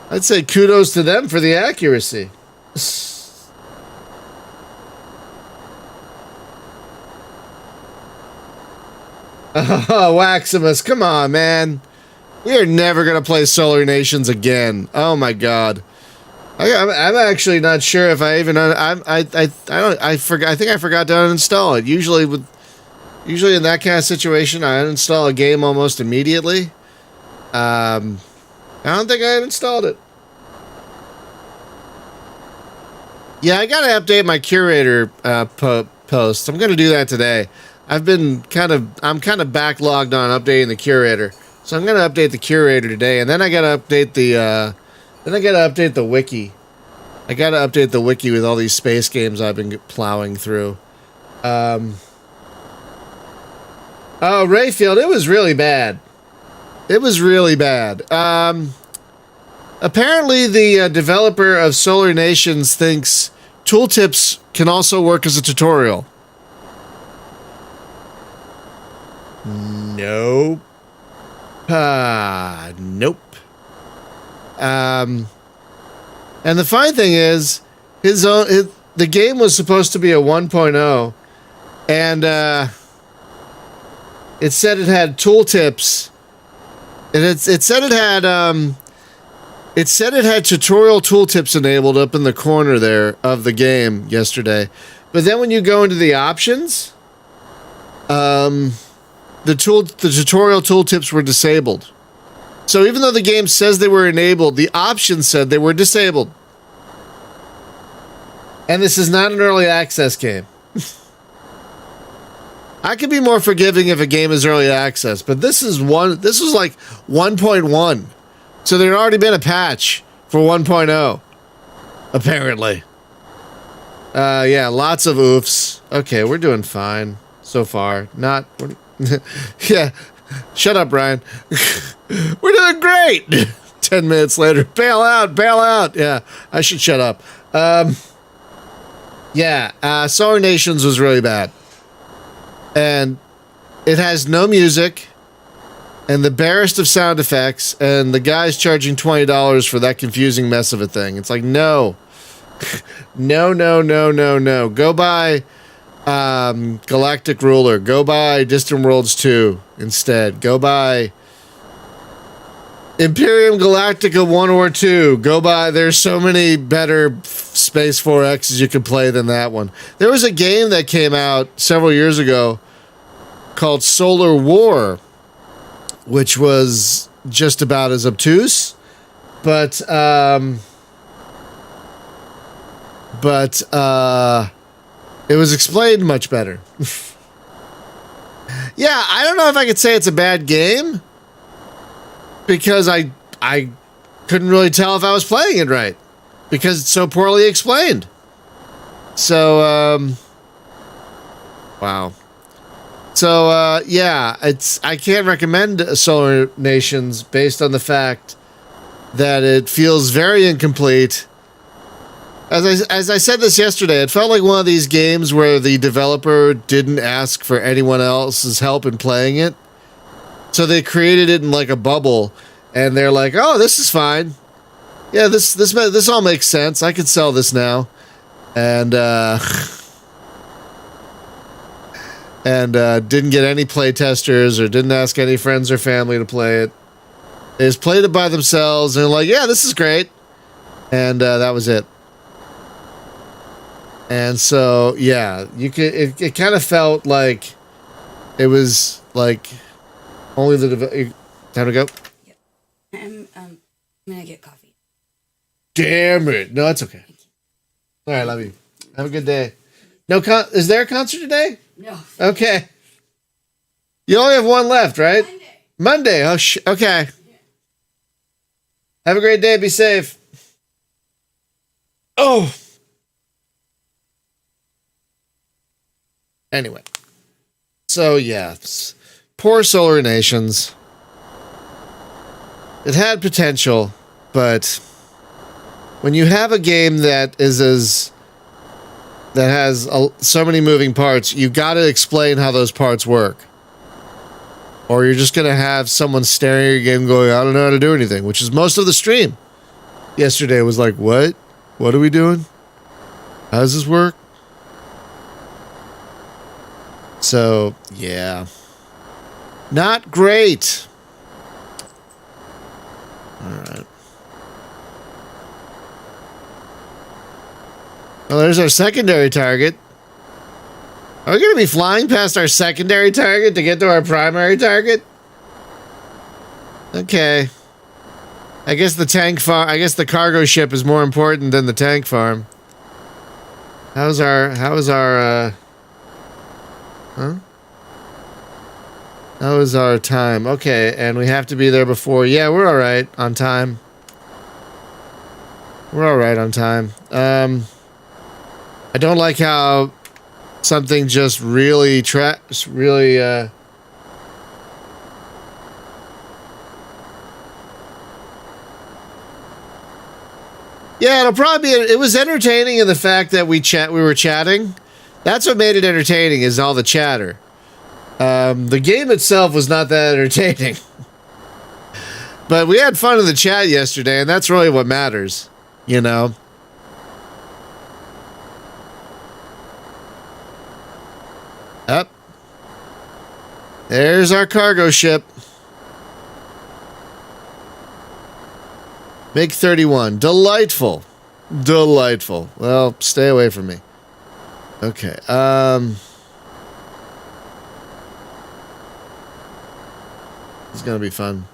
I'd say kudos to them for the accuracy. Oh, Waximus, come on, man. We are never going to play Solar Nations again. Oh, my God. I'm actually not sure if I even... I think I forgot to uninstall it. Usually in that kind of situation, I uninstall a game almost immediately. I don't think I uninstalled it. Yeah, I got to update my curator posts. I'm going to do that today. I'm kind of backlogged on updating the curator. So I'm going to update the curator today, and then I got to update the wiki. I got to update the wiki with all these space games I've been plowing through. Oh, Rayfield, it was really bad. It was really bad. Apparently the developer of Solar Nations thinks tooltips can also work as a tutorial. Nope. Nope. And the funny thing is, the game was supposed to be a 1.0, and it said it had tooltips, and it said it had tutorial tooltips enabled up in the corner there of the game yesterday. But then when you go into the options, the tutorial tooltips were disabled. So even though the game says they were enabled, the options said they were disabled. And this is not an early access game. I could be more forgiving if a game is early access, but this was like 1.1. So there had already been a patch for 1.0, apparently. Yeah, lots of oofs. Okay, we're doing fine so far. Yeah, shut up, Brian. We're doing great. 10 minutes later, bail out. Yeah, I should shut up. Yeah, Solar Nations was really bad. And it has no music and the barest of sound effects, and the guy's charging $20 for that confusing mess of a thing. It's like, no. No. Go buy Galactic Ruler. Go buy Distant Worlds 2 instead. Go buy Imperium Galactica 1 or 2. Go buy... There's so many better Space 4Xs you could play than that one. There was a game that came out several years ago called Solar War, which was just about as obtuse, but it was explained much better. Yeah, I don't know if I could say it's a bad game, because I couldn't really tell if I was playing it right, because it's so poorly explained. So, wow. So, yeah, I can't recommend Solar Nations based on the fact that it feels very incomplete. As I said this yesterday, it felt like one of these games where the developer didn't ask for anyone else's help in playing it. So they created it in like a bubble, and they're like, "Oh, this is fine. Yeah, this all makes sense. I could sell this now." And didn't get any play testers or didn't ask any friends or family to play it. They just played it by themselves and they're like, yeah, this is great. And that was it. And so, yeah, you could. It kind of felt like it was like only the time to go. Yep. I'm gonna get coffee. Damn it! No, it's okay. All right, love you. Have a good day. No, is there a concert today? No. Okay. You only have one left, right? Monday. Monday. Oh, okay. Yeah. Have a great day. Be safe. Oh. Anyway. So, yeah. Poor Solar Nations. It had potential, but when you have a game that has so many moving parts, you got to explain how those parts work. Or you're just going to have someone staring at your game going, I don't know how to do anything, which is most of the stream. Yesterday was like, what? What are we doing? How does this work? So, yeah. Not great. All right. Well, there's our secondary target. Are we going to be flying past our secondary target to get to our primary target? Okay. I guess the cargo ship is more important than the tank farm. How's our How is our time? Okay, and we have to be there before. Yeah, we're all right on time. We're all right on time. I don't like how something just really Yeah, it'll probably be. It was entertaining in the fact that we were chatting. That's what made it entertaining, is all the chatter. The game itself was not that entertaining. But we had fun in the chat yesterday, and that's really what matters, you know? Up. There's our cargo ship. MiG-31. Delightful. Delightful. Well, stay away from me. Okay. It's gonna be fun.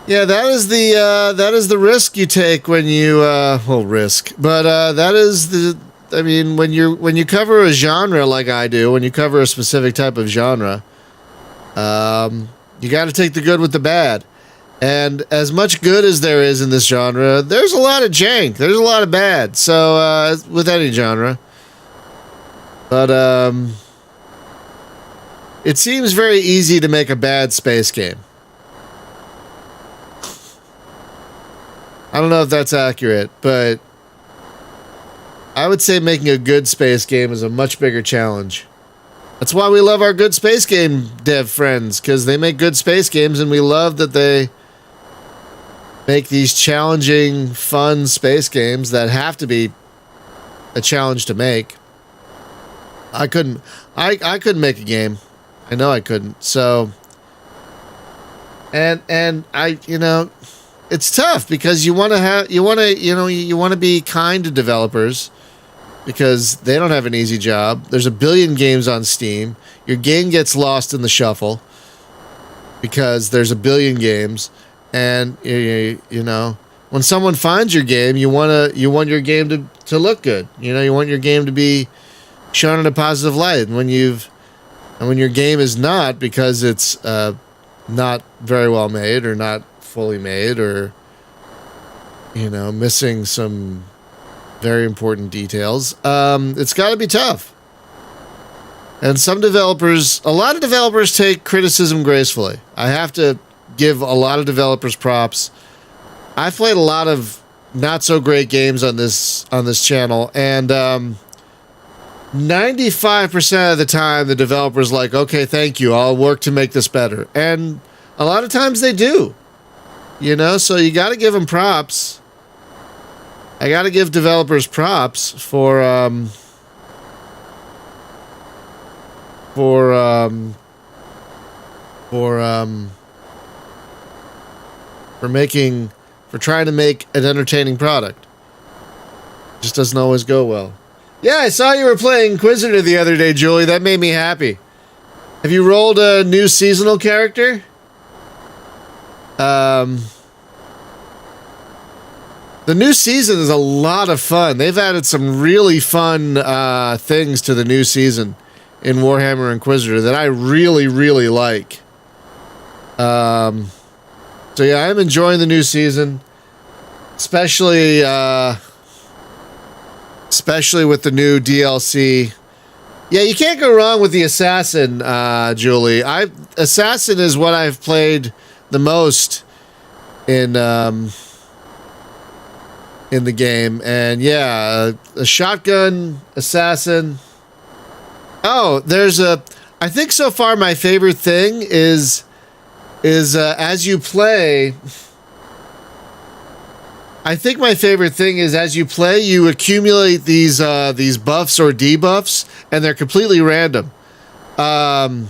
Yeah, that is the risk you take when you risk. But that is the I mean, when you cover a genre like I do, when you cover a specific type of genre, you got to take the good with the bad. And as much good as there is in this genre, there's a lot of jank. There's a lot of bad. So with any genre, but it seems very easy to make a bad space game. I don't know if that's accurate, but I would say making a good space game is a much bigger challenge. That's why we love our good space game dev friends, because they make good space games, and we love that they make these challenging, fun space games that have to be a challenge to make. I couldn't make a game. I know I couldn't. So, and I, it's tough because you want to be kind to developers because they don't have an easy job. There's a billion games on Steam. Your game gets lost in the shuffle because there's a billion games, and when someone finds your game, you want your game to look good. You want your game to be shown in a positive light. And when your game is not, because it's not very well made or not fully made, or missing some very important details, it's got to be tough. And a lot of developers take criticism gracefully. I have to give a lot of developers props. I've played a lot of not so great games on this channel, and 95% of the time the developer's like, okay, thank you, I'll work to make this better. And a lot of times they do. So you got to give them props. I got to give developers props for for trying to make an entertaining product. Just doesn't always go well. Yeah, I saw you were playing Inquisitor the other day, Julie. That made me happy. Have you rolled a new seasonal character? The new season is a lot of fun. They've added some really fun things to the new season in Warhammer Inquisitor that I really, really like. So yeah, I'm enjoying the new season, especially with the new DLC. Yeah, you can't go wrong with the Assassin, Julie. Assassin is what I've played the most in the game, and yeah, a shotgun Assassin. Oh, I think so far my favorite thing is as you play. I think my favorite thing is as you play, you accumulate these buffs or debuffs, and they're completely random. I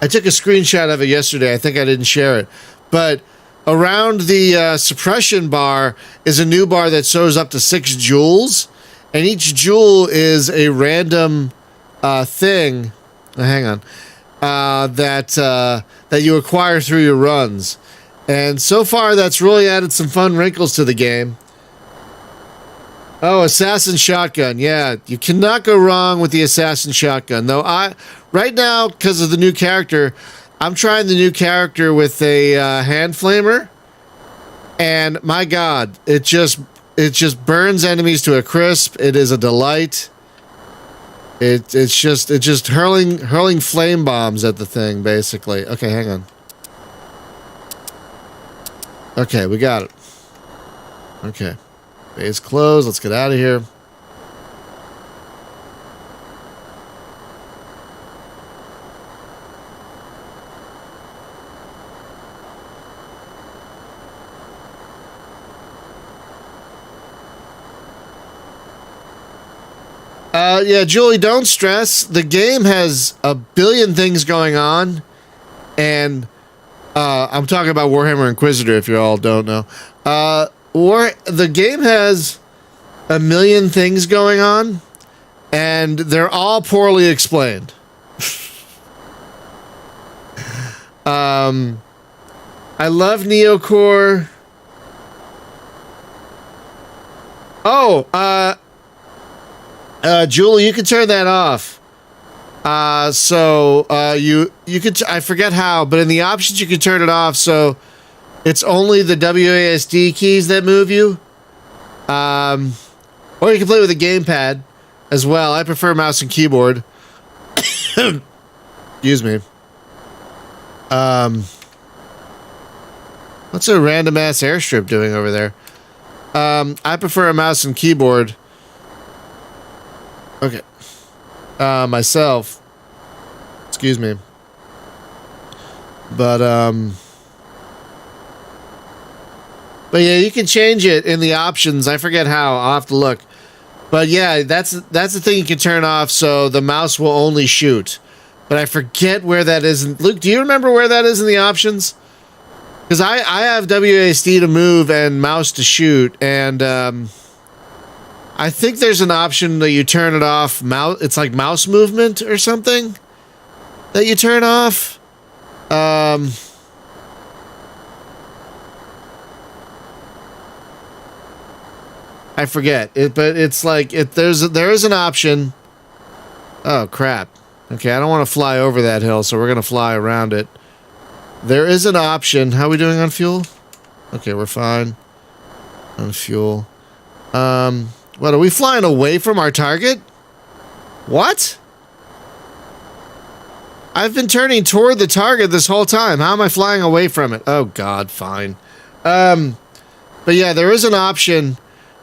took a screenshot of it yesterday. I think I didn't share it, but around the suppression bar is a new bar that shows up to 6 jewels, and each jewel is a random thing. Hang on, that you acquire through your runs. And so far, that's really added some fun wrinkles to the game. Oh, Assassin Shotgun. Yeah, you cannot go wrong with the Assassin Shotgun. Though right now, because of the new character, I'm trying the new character with a hand flamer. And my God, it just burns enemies to a crisp. It is a delight. It's just hurling flame bombs at the thing, basically. Okay, hang on. Okay, we got it. Okay. Base closed. Let's get out of here. Yeah, Julie, don't stress. The game has a billion things going on, and I'm talking about Warhammer Inquisitor, if you all don't know. The game has a million things going on, and they're all poorly explained. I love Neocore. Oh, Julie, you can turn that off. You could, I forget how, but in the options you can turn it off, so it's only the WASD keys that move you. Or you can play with a gamepad as well. I prefer mouse and keyboard. Excuse me. What's a random ass airstrip doing over there? I prefer a mouse and keyboard. Okay. Myself. Excuse me. But yeah, you can change it in the options. I forget how. I'll have to look. But yeah, that's the thing you can turn off, so the mouse will only shoot. But I forget where that is. Luke, do you remember where that is in the options? Because I have WASD to move and mouse to shoot, and I think there's an option that you turn it off. It's like mouse movement or something that you turn off. I forget it, but it's like there is an option. Oh crap! Okay, I don't want to fly over that hill, so we're gonna fly around it. There is an option. How are we doing on fuel? Okay, we're fine on fuel. What, are we flying away from our target? What? I've been turning toward the target this whole time. How am I flying away from it? Oh God, fine. But yeah, there is an option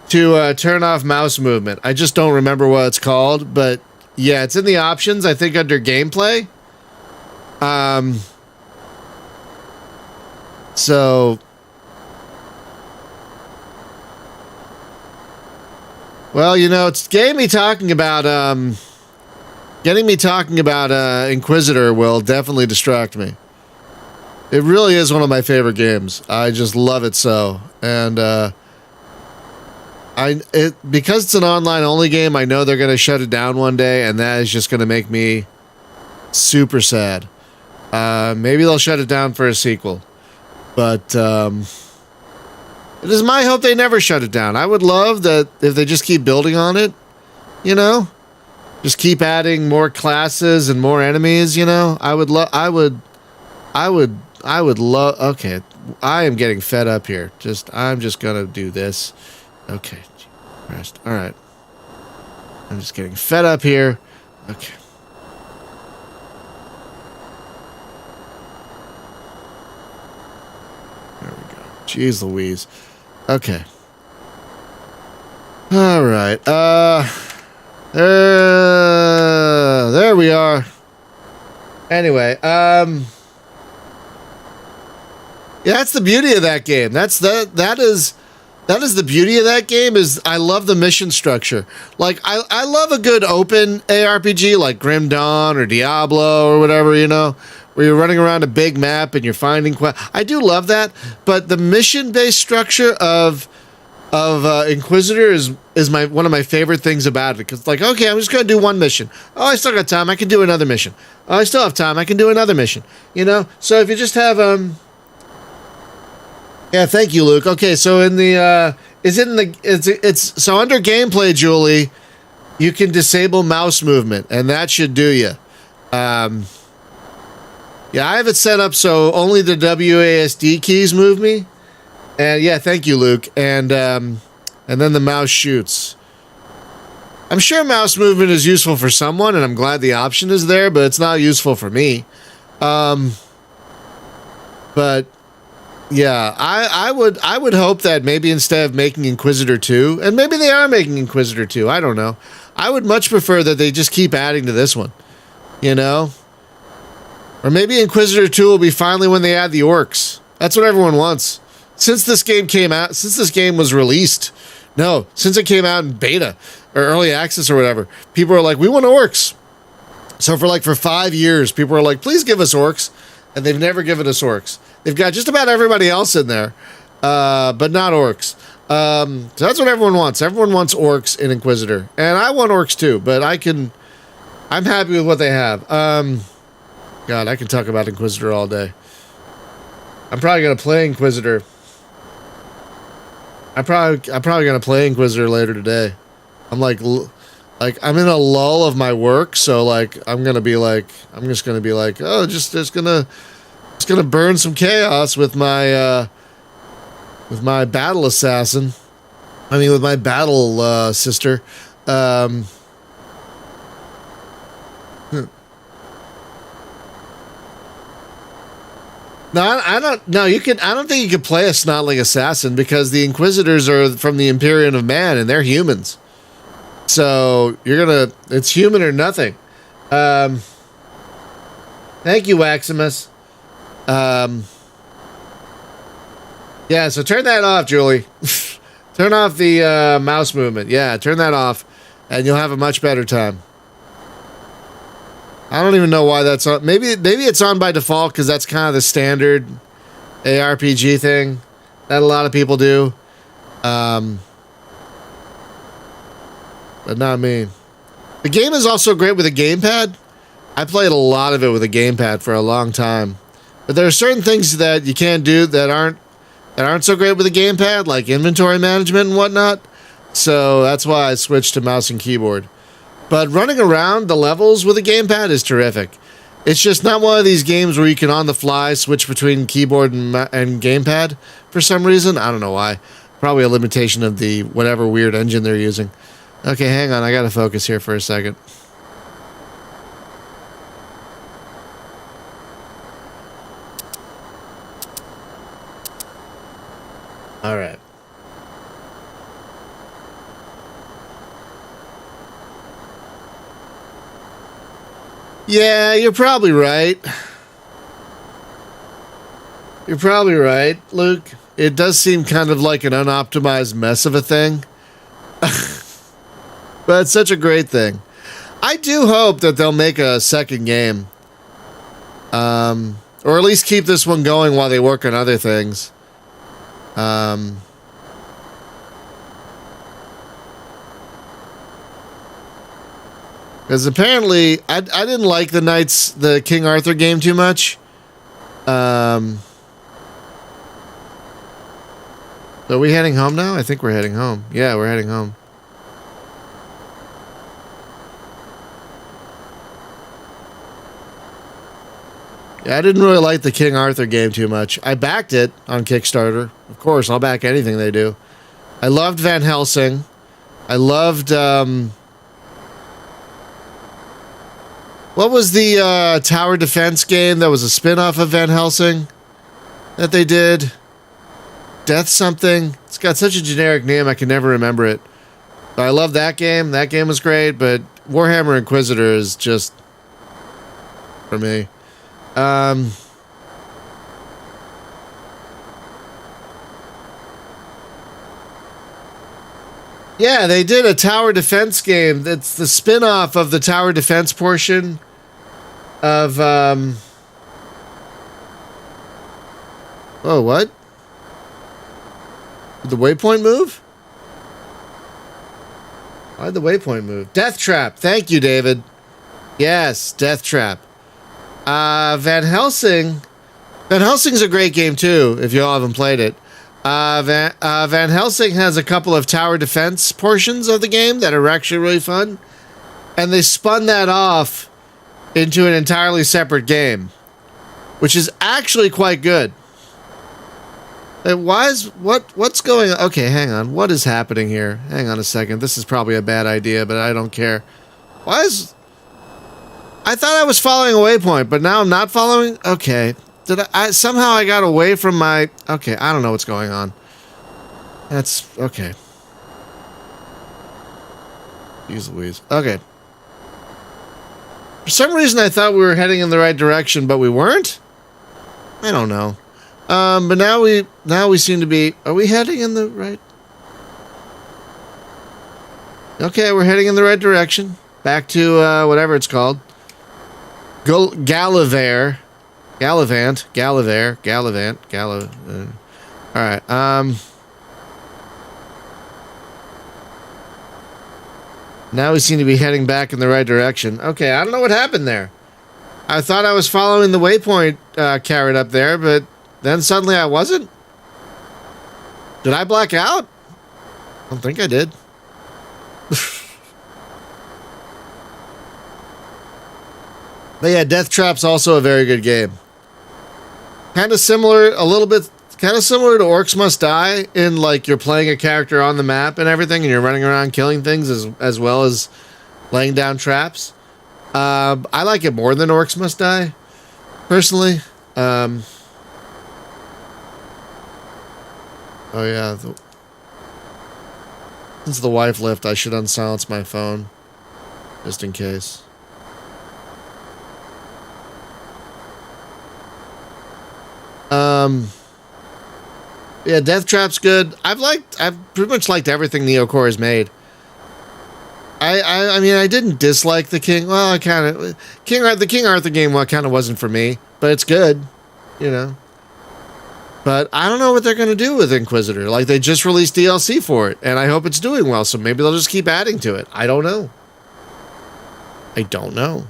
to turn off mouse movement. I just don't remember what it's called, but yeah, it's in the options, I think under gameplay. So well, you know, it's getting me talking about Inquisitor will definitely distract me. It really is one of my favorite games. I just love it so. And because it's an online only game, I know they're going to shut it down one day, and that is just going to make me super sad. Maybe they'll shut it down for a sequel. But it is my hope they never shut it down. I would love that if they just keep building on it, you know? Just keep adding more classes and more enemies, you know? I would love okay. I am getting fed up here. I'm just gonna do this. Okay. Rest. Alright. I'm just getting fed up here. Okay. There we go. Jeez Louise. Okay. Alright. There we are. Anyway, yeah, that's the beauty of that game. That is the beauty of that game is I love the mission structure. Like I love a good open ARPG like Grim Dawn or Diablo or whatever, you know, where you're running around a big map and you're finding I do love that, but the mission-based structure of Inquisitor is one of my favorite things about it, because like, okay, I'm just gonna do one mission. Oh, I still got time, I can do another mission. Oh, I still have time, I can do another mission. You know, so if you just have yeah, thank you, Luke. Okay, so in the it's so under gameplay, Julie, you can disable mouse movement, and that should do you. Yeah, I have it set up so only the WASD keys move me. And yeah, thank you, Luke. And then the mouse shoots. I'm sure mouse movement is useful for someone, and I'm glad the option is there, but it's not useful for me. But yeah, I would hope that maybe instead of making Inquisitor 2, and maybe they are making Inquisitor 2, I don't know. I would much prefer that they just keep adding to this one, you know? Or maybe Inquisitor 2 will be finally when they add the orcs. That's what everyone wants. Since this game was released, since it came out in beta or early access or whatever, people are like, we want orcs. So for 5 years, people are like, please give us orcs. And they've never given us orcs. They've got just about everybody else in there, but not orcs. So that's what everyone wants. Everyone wants orcs in Inquisitor. And I want orcs too, but I'm happy with what they have. God, I can talk about Inquisitor all day. I'm probably going to play Inquisitor. I'm probably gonna play Inquisitor later today. I'm like I'm in a lull of my work, so like I'm just gonna be like, oh, just gonna burn some chaos with my battle assassin. I mean, with my battle sister. No, I don't. No, you can. I don't think you can play a snotling assassin because the Inquisitors are from the Imperium of Man and they're humans. So it's human or nothing. Thank you, Waximus. Yeah. So turn that off, Julie. Turn off the mouse movement. Yeah, turn that off, and you'll have a much better time. I don't even know why that's on. Maybe it's on by default because that's kind of the standard ARPG thing that a lot of people do. But not me. The game is also great with a gamepad. I played a lot of it with a gamepad for a long time. But there are certain things that you can't do that aren't so great with a gamepad, like inventory management and whatnot. So that's why I switched to mouse and keyboard. But running around the levels with a gamepad is terrific. It's just not one of these games where you can on the fly switch between keyboard and gamepad for some reason. I don't know why. Probably a limitation of the whatever weird engine they're using. Okay, hang on. I gotta focus here for a second. All right. Yeah, you're probably right. You're probably right, Luke. It does seem kind of like an unoptimized mess of a thing. But it's such a great thing. I do hope that they'll make a second game. Or at least keep this one going while they work on other things. Because apparently, I didn't like the King Arthur game too much. So are we heading home now? I think we're heading home. Yeah, we're heading home. Yeah, I didn't really like the King Arthur game too much. I backed it on Kickstarter. Of course, I'll back anything they do. I loved Van Helsing. I loved... what was the tower defense game that was a spin-off of Van Helsing that they did? Death something? It's got such a generic name, I can never remember it. But I love that game. That game was great, but Warhammer Inquisitor is just... for me. Yeah, they did a tower defense game. That's the spin-off of the tower defense portion of oh, what? Did the waypoint move? Why'd the waypoint move? Death Trap. Thank you, David. Yes, Death Trap. Van Helsing. Van Helsing's a great game too, if you all haven't played it. Van Helsing has a couple of tower defense portions of the game that are actually really fun. And they spun that off into an entirely separate game, which is actually quite good. What's going on? Okay, hang on. What is happening here? Hang on a second. This is probably a bad idea, but I don't care. I thought I was following a waypoint, but now I'm not following? Okay. Somehow I got away from my... Okay, I don't know what's going on. That's... Okay. Jeez Louise. Okay. For some reason I thought we were heading in the right direction, but we weren't? I don't know. But now we seem to be... Are we heading in the right... Okay, we're heading in the right direction. Back to, whatever it's called. Gallivant. Alright, now we seem to be heading back in the right direction. Okay, I don't know what happened there. I thought I was following the waypoint carrot up there, but then suddenly I wasn't. Did I black out? I don't think I did. But yeah, Death Trap's also a very good game. Kind of similar, a little bit, kind of similar to Orcs Must Die in like you're playing a character on the map and everything and you're running around killing things as well as laying down traps. I like it more than Orcs Must Die, personally. Oh yeah. Since the wife left, I should unsilence my phone. Just in case. Yeah, Death Trap's good. I've pretty much liked everything NeoCore has made. I mean, I didn't dislike the King. Well, I kind of the King Arthur game. Well, kind of wasn't for me, but it's good, you know. But I don't know what they're gonna do with Inquisitor. Like they just released DLC for it, and I hope it's doing well. So maybe they'll just keep adding to it. I don't know.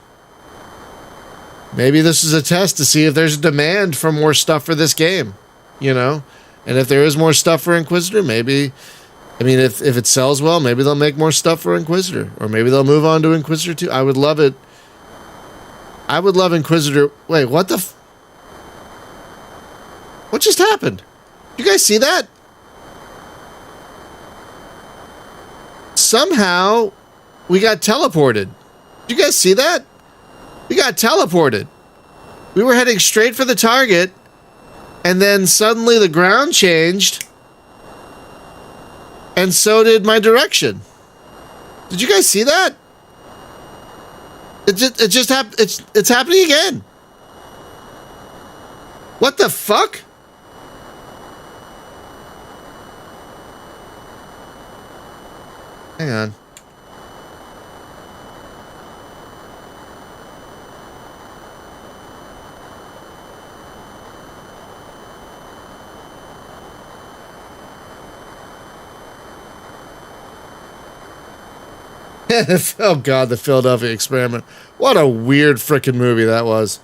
Maybe this is a test to see if there's a demand for more stuff for this game, you know? And if there is more stuff for Inquisitor, maybe... I mean, if it sells well, maybe they'll make more stuff for Inquisitor. Or maybe they'll move on to Inquisitor 2. I would love it. I would love Inquisitor... Wait, what the... What just happened? You guys see that? Somehow, we got teleported. Did you guys see that? We got teleported. We were heading straight for the target, and then suddenly the ground changed, and so did my direction. Did you guys see that? It just happened. It's happening again. What the fuck? Hang on. Oh God, the Philadelphia Experiment. What a weird freaking movie that was.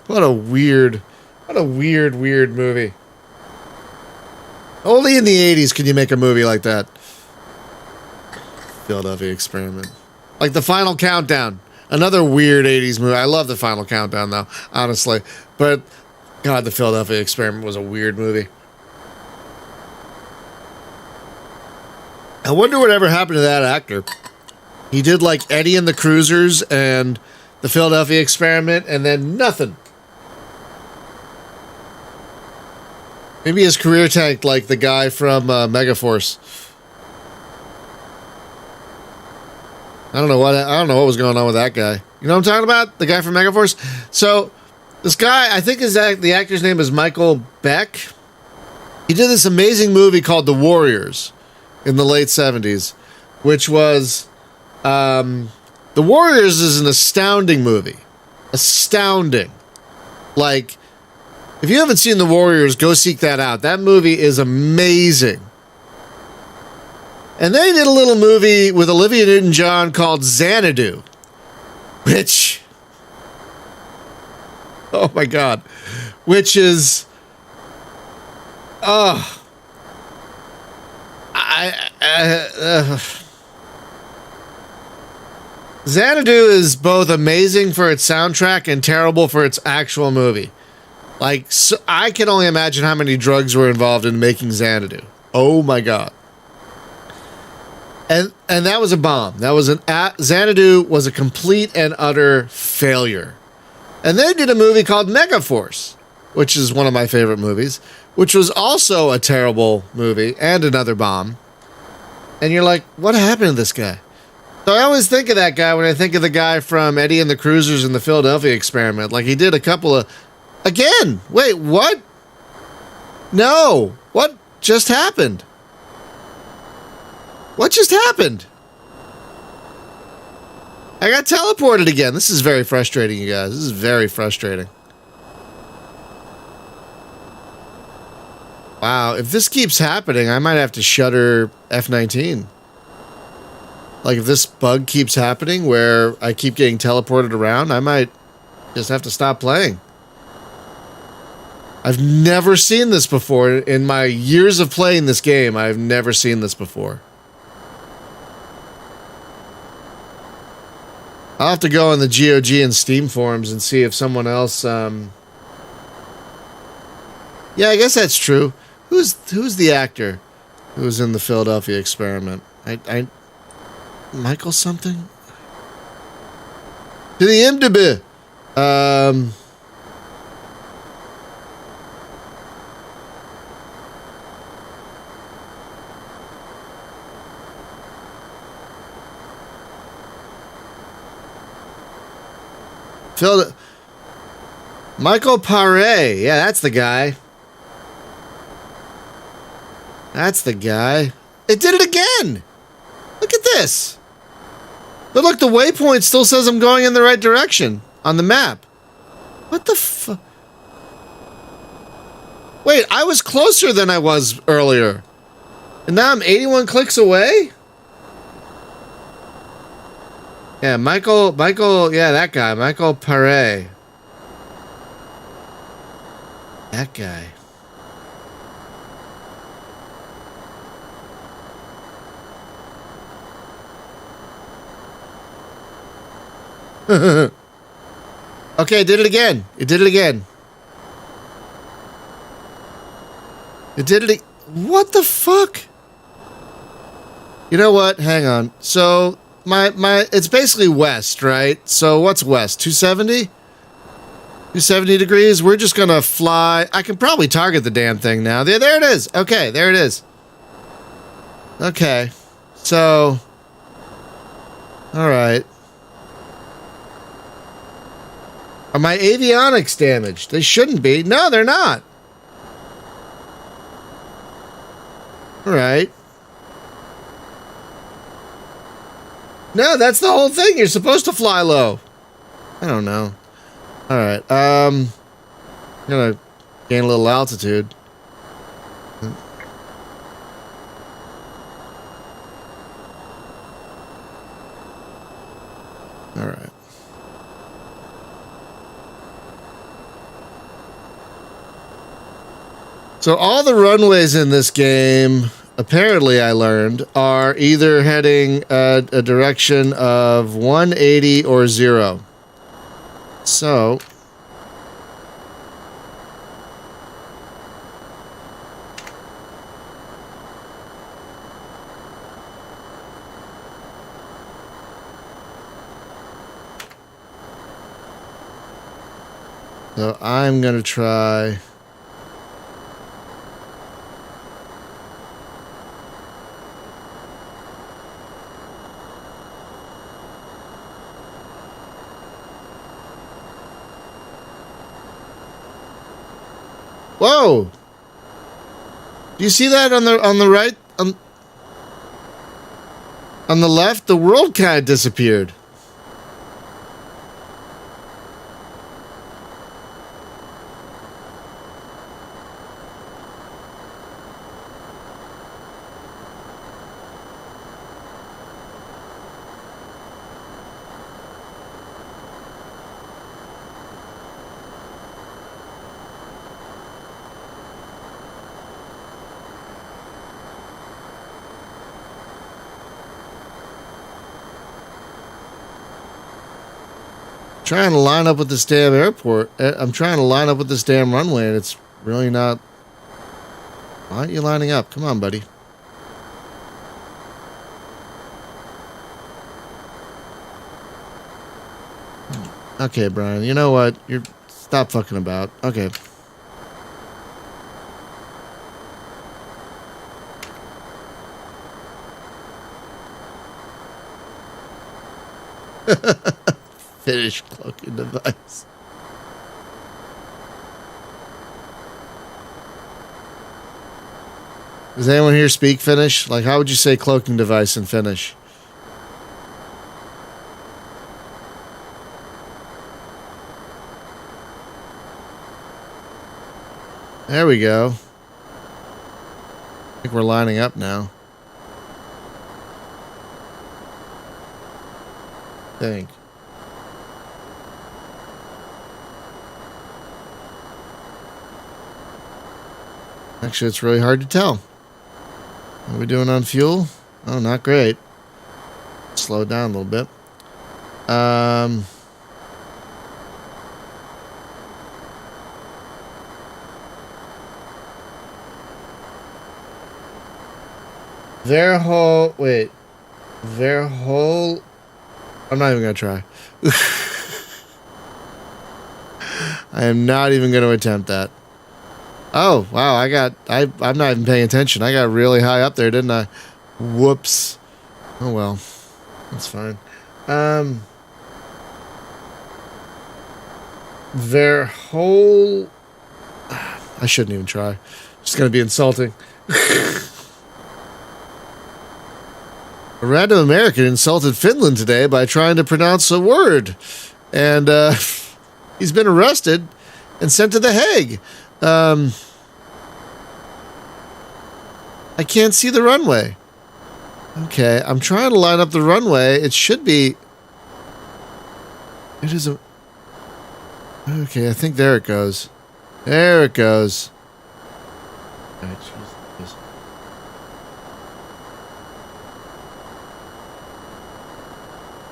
What a weird movie. Only in the 80s can you make a movie like that. Philadelphia Experiment. Like The Final Countdown. Another weird 80s movie. I love The Final Countdown, though, honestly. But, God, The Philadelphia Experiment was a weird movie. I wonder whatever happened to that actor. He did, like, Eddie and the Cruisers and The Philadelphia Experiment, and then nothing. Maybe his career tanked like the guy from Megaforce. I don't know what was going on with that guy. You know what I'm talking about? The guy from Megaforce? So, this guy, I think the actor's name is Michael Beck. He did this amazing movie called The Warriors in the late 70s, which was... The Warriors is an astounding movie. Astounding. Like, if you haven't seen The Warriors, go seek that out. That movie is amazing. And they did a little movie with Olivia Newton-John called Xanadu, which... Oh, my God. Which is... Xanadu is both amazing for its soundtrack and terrible for its actual movie. Like, so I can only imagine how many drugs were involved in making Xanadu. Oh my God. And that was a bomb. Xanadu was a complete and utter failure. And they did a movie called Megaforce, which is one of my favorite movies, which was also a terrible movie and another bomb. And you're like, what happened to this guy? So I always think of that guy when I think of the guy from Eddie and the Cruisers and the Philadelphia Experiment. Like, he did a couple of... Again! Wait, what? No! What just happened? What just happened? I got teleported again. This is very frustrating, you guys. This is very frustrating. Wow, if this keeps happening, I might have to shutter F-19. Like, if this bug keeps happening where I keep getting teleported around, I might just have to stop playing. I've never seen this before. In my years of playing this game, I've never seen this before. I'll have to go on the GOG and Steam forums and see if someone else... Yeah, I guess that's true. Who's the actor who was in the Philadelphia Experiment? Michael something? To the IMDb. Michael Paré. Yeah, that's the guy. That's the guy. It did it again. Look at this. But look, the waypoint still says I'm going in the right direction on the map. What the fuck? Wait, I was closer than I was earlier. And now I'm 81 clicks away? Yeah, Michael, yeah, that guy, Michael Paré. That guy. Okay, it did it again. It did it again. It did it. What the fuck? You know what? Hang on. So it's basically west, right? So what's west? 270? 270 degrees? We're just gonna fly. I can probably target the damn thing now. There it is. Okay, there it is. Okay. So, all right. Are my avionics damaged? They shouldn't be. No, they're not. All right. No, that's the whole thing. You're supposed to fly low. I don't know. All right. I'm gonna gain a little altitude. All right. So all the runways in this game, apparently I learned, are either heading a direction of 180 or 0. So I'm going to try. Whoa! Do you see that on the right? On the left, the world kind of disappeared. Trying to line up with this damn airport. I'm trying to line up with this damn runway, and it's really not. Why aren't you lining up? Come on, buddy. Okay, Brian. You know what? You're stop fucking about. Okay. Finish cloaking device. Does anyone here speak Finnish? Like, how would you say cloaking device in Finnish? There we go. I think we're lining up now. I think. Actually, it's really hard to tell. What are we doing on fuel? Oh, not great. Slow it down a little bit. Verhol. I'm not even going to try. I am not even going to attempt that. Oh, wow, I'm not even paying attention. I got really high up there, didn't I? Whoops. Oh, well. That's fine. Their whole... I shouldn't even try. It's going to be insulting. A random American insulted Finland today by trying to pronounce a word. And he's been arrested and sent to The Hague. I can't see the runway. Okay, I'm trying to line up the runway. It should be... It is a... Okay, I think there it goes. There it goes. All right, Jesus.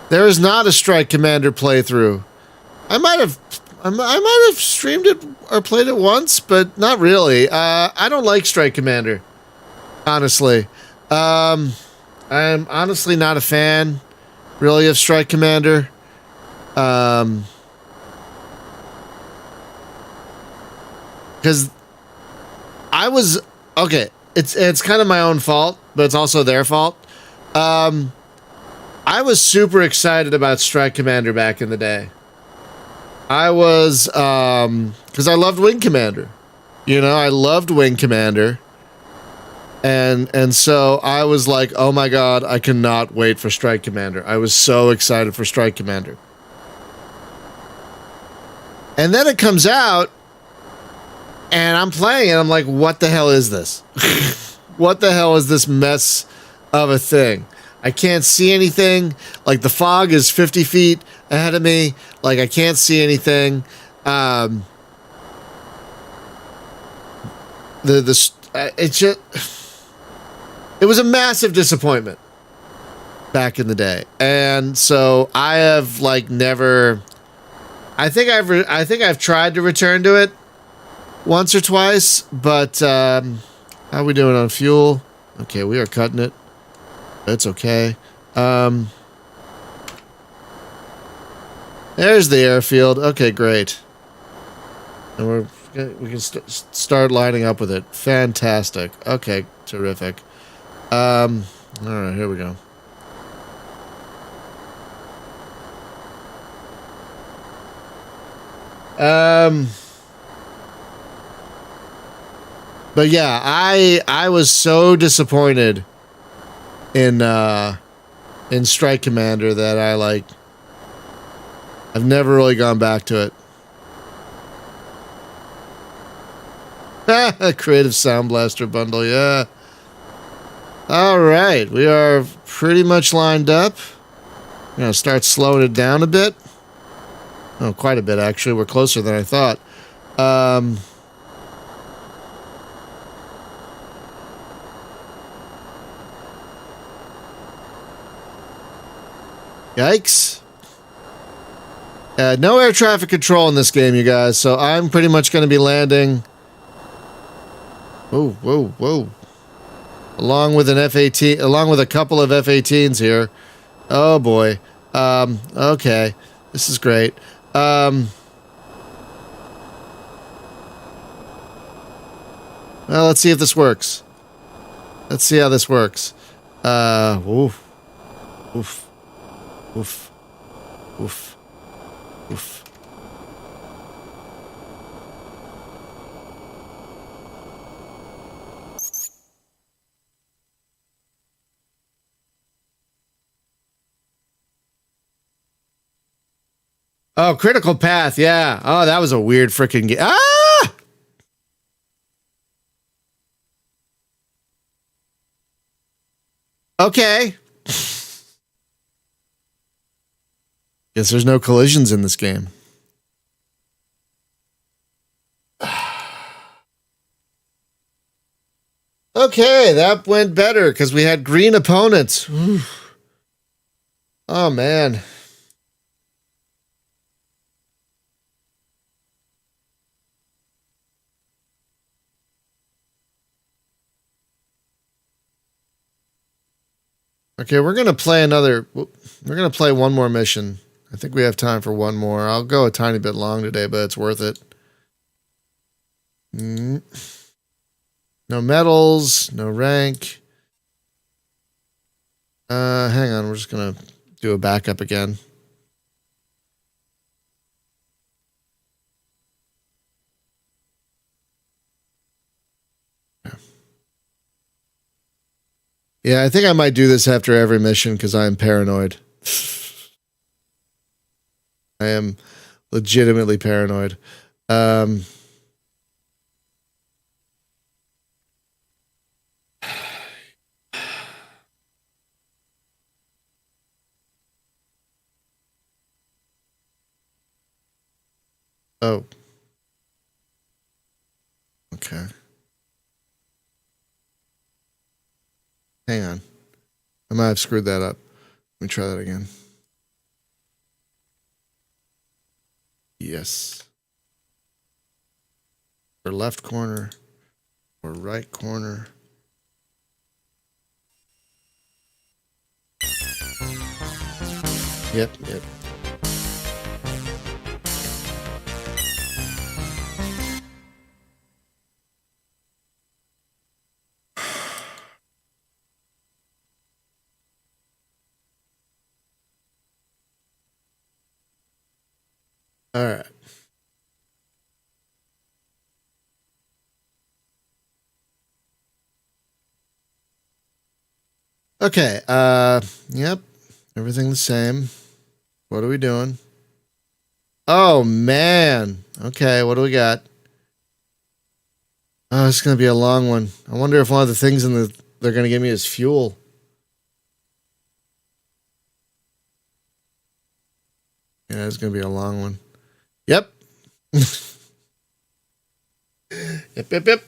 There is not a Strike Commander playthrough. I might have streamed it or played it once, but not really. I don't like Strike Commander, honestly. I'm honestly not a fan, really, of Strike Commander. Because I was okay. It's kind of my own fault, but it's also their fault. I was super excited about Strike Commander back in the day. I was because I loved Wing Commander. You know, I loved Wing Commander. And so I was like, oh my god, I cannot wait for Strike Commander. I was so excited for Strike Commander. And then it comes out, and I'm playing it, I'm like, what the hell is this? What the hell is this mess of a thing? I can't see anything. Like the fog is 50 feet ahead of me. Like I can't see anything. It just it was a massive disappointment back in the day, and so I have like never. I think I've tried to return to it once or twice, but how are we doing on fuel? Okay, we are cutting it. That's okay. There's the airfield. Okay, great. And we can start lining up with it. Fantastic. Okay, terrific. All right, here we go. But yeah, I was so disappointed in Strike Commander that I've never really gone back to it. Creative Sound Blaster bundle, yeah. All right, we are pretty much lined up. I'm gonna start slowing it down a bit. Oh, quite a bit actually. We're closer than I thought. Yikes. No air traffic control in this game, you guys, so I'm pretty much going to be landing. Whoa, whoa, whoa. Along with an F-18, along with a couple of F-18s here. Oh boy. Okay. This is great. Well, let's see if this works. Let's see how this works. Oof. Oof. Oof. Oof. Oof. Oh, critical path, yeah. Oh, that was a weird freaking game. Ah! Okay. Guess there's no collisions in this game. Okay, that went better because we had green opponents. Oh, man. Okay, we're going to play one more mission. I think we have time for one more. I'll go a tiny bit long today, but it's worth it. No medals, no rank. Hang on, we're just going to do a backup again. Yeah, I think I might do this after every mission because I am paranoid. I am legitimately paranoid. Oh. Okay. Hang on. I might have screwed that up. Let me try that again. Yes. Or left corner. Or right corner. Yep. All right. Okay. Yep. Everything the same. What are we doing? Oh, man. Okay, what do we got? Oh, it's going to be a long one. I wonder if one of the things they're going to give me is fuel. Yeah, it's gonna be a long one. Yep. Yep.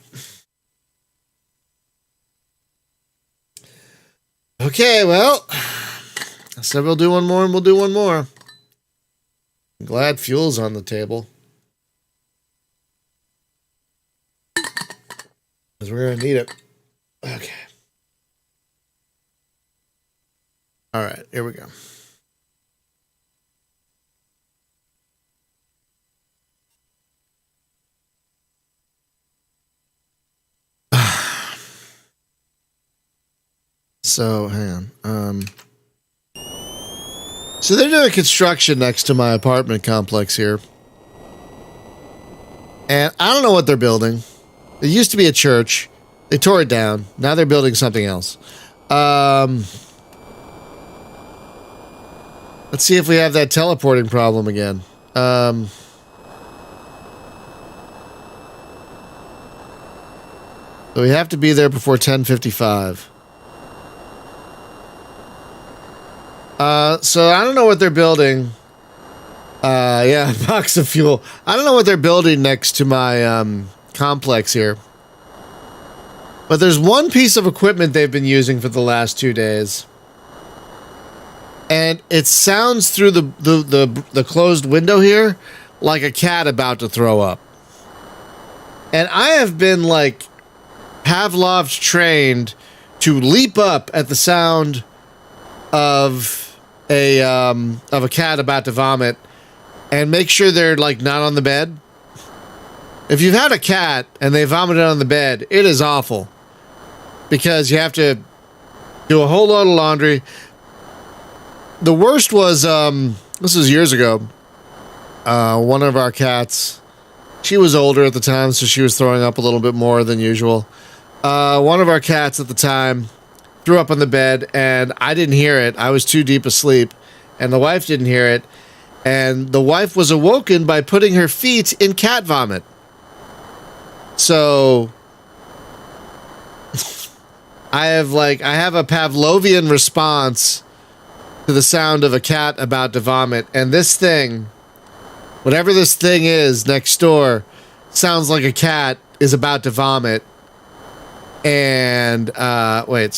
Okay, well, I said we'll do one more and we'll do one more. I'm glad fuel's on the table. Because we're going to need it. Okay. All right, here we go. So, hang on. So they're doing construction next to my apartment complex here. And I don't know what they're building. It used to be a church. They tore it down. Now they're building something else. Let's see if we have that teleporting problem again. So we have to be there before 10:55. So I don't know what they're building. Yeah, a box of fuel. I don't know what they're building next to my complex here. But there's one piece of equipment they've been using for the last 2 days. And it sounds through the closed window here like a cat about to throw up. And I have been like Pavlov's trained to leap up at the sound of a cat about to vomit and make sure they're like not on the bed. If you've had a cat and they vomited on the bed, it is awful because you have to do a whole load of laundry. The worst was this was years ago. One of our cats, she was older at the time, so she was throwing up a little bit more than usual. One of our cats at the time threw up on the bed, and I didn't hear it. I was too deep asleep, and the wife didn't hear it. And the wife was awoken by putting her feet in cat vomit. So I have a Pavlovian response to the sound of a cat about to vomit, and this thing, whatever this thing is next door, sounds like a cat is about to vomit. And wait,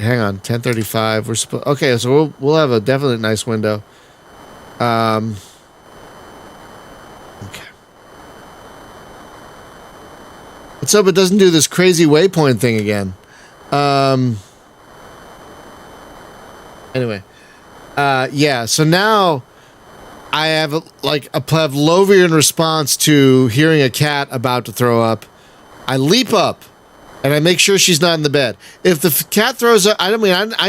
hang on, 10:35. We're supposed. Okay, so we'll have a definitely nice window. Okay. Let's hope it doesn't do this crazy waypoint thing again. Anyway, yeah. So now I have a Pavlovian response to hearing a cat about to throw up. I leap up. And I make sure she's not in the bed. If the cat throws up, I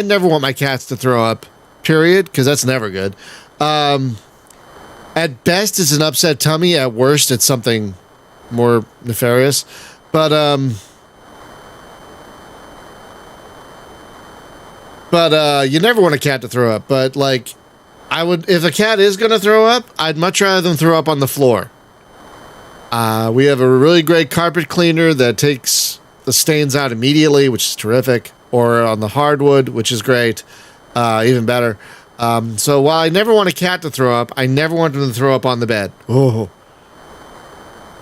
never want my cats to throw up, period, because that's never good. At best, it's an upset tummy. At worst, it's something more nefarious. But you never want a cat to throw up. But like, if a cat is gonna throw up, I'd much rather them throw up on the floor. We have a really great carpet cleaner that takes the stains out immediately, which is terrific, or on the hardwood, which is great, even better. So while I never want a cat to throw up, I never want them to throw up on the bed. Oh,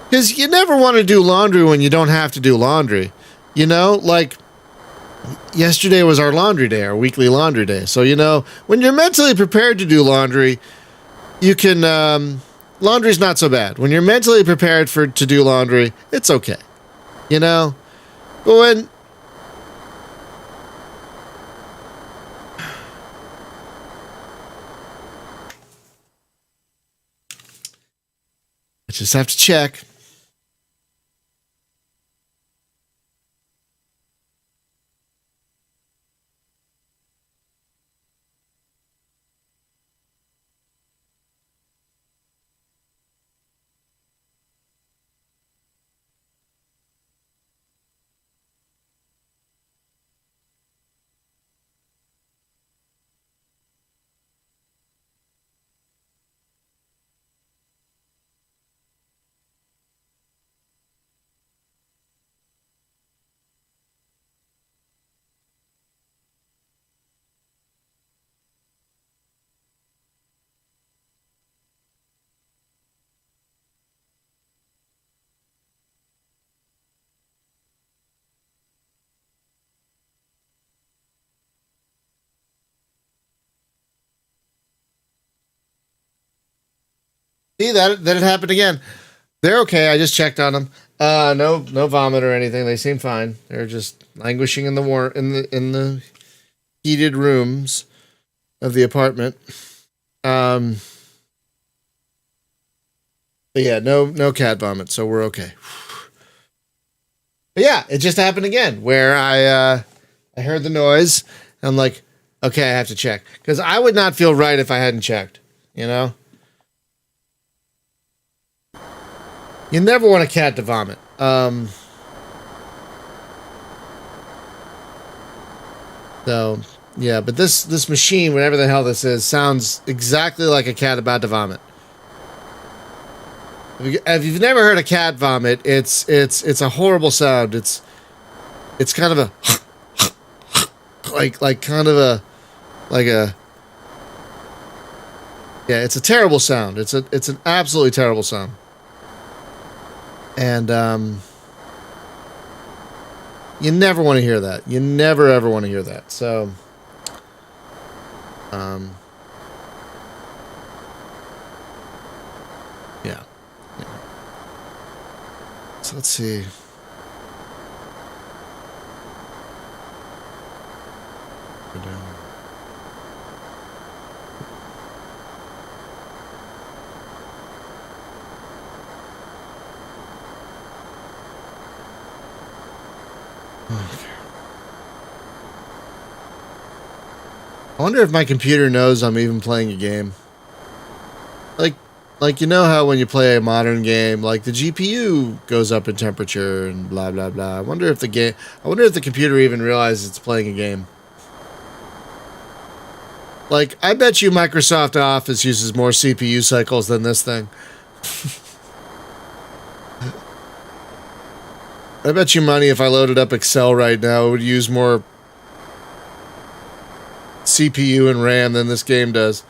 because you never want to do laundry when you don't have to do laundry. You know, like yesterday was our laundry day, our weekly laundry day. So you know, when you're mentally prepared to do laundry, you can. Laundry's not so bad. When you're mentally prepared to do laundry, it's okay. You know. But when I just have to check. See that it happened again. They're okay. I just checked on them. No vomit or anything. They seem fine. They're just languishing in the heated rooms of the apartment. But yeah, no cat vomit, so we're okay. But yeah, it just happened again where I heard the noise. I'm like, okay, I have to check because I would not feel right if I hadn't checked. You know, you never want a cat to vomit. So yeah, but this machine, whatever the hell this is, sounds exactly like a cat about to vomit. If you've never heard a cat vomit, it's a horrible sound. It's kind of a like kind of a like a yeah. It's a terrible sound. It's an absolutely terrible sound. And you never want to hear that. You never ever want to hear that. So yeah. So let's see. Go down. I wonder if my computer knows I'm even playing a game. Like you know how when you play a modern game, like the GPU goes up in temperature and blah blah blah. I wonder if the computer even realizes it's playing a game. Like I bet you Microsoft Office uses more CPU cycles than this thing. I bet you money if I loaded up Excel right now, it would use more CPU and RAM than this game does.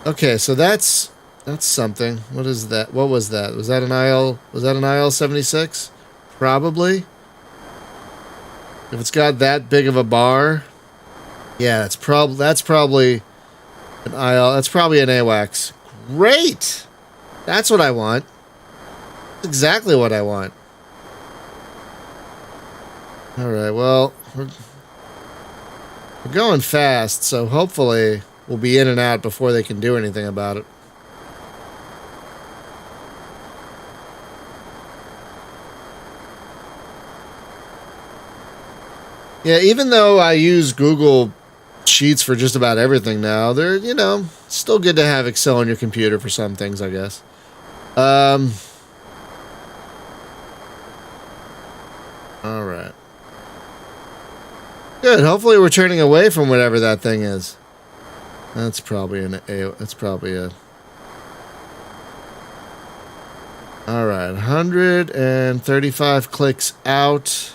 Okay, so that's something. What is that? What was that? Was that an IL 76? Probably. If it's got that big of a bar, yeah, that's probably an IL. That's probably an AWACS. Great. That's what I want. That's exactly what I want. All right. Well, we're going fast, so hopefully we'll be in and out before they can do anything about it. Yeah, even though I use Google Sheets for just about everything now, they're, still good to have Excel on your computer for some things, I guess. All right. Good. Hopefully we're turning away from whatever that thing is. That's probably a... All right, 135 clicks out.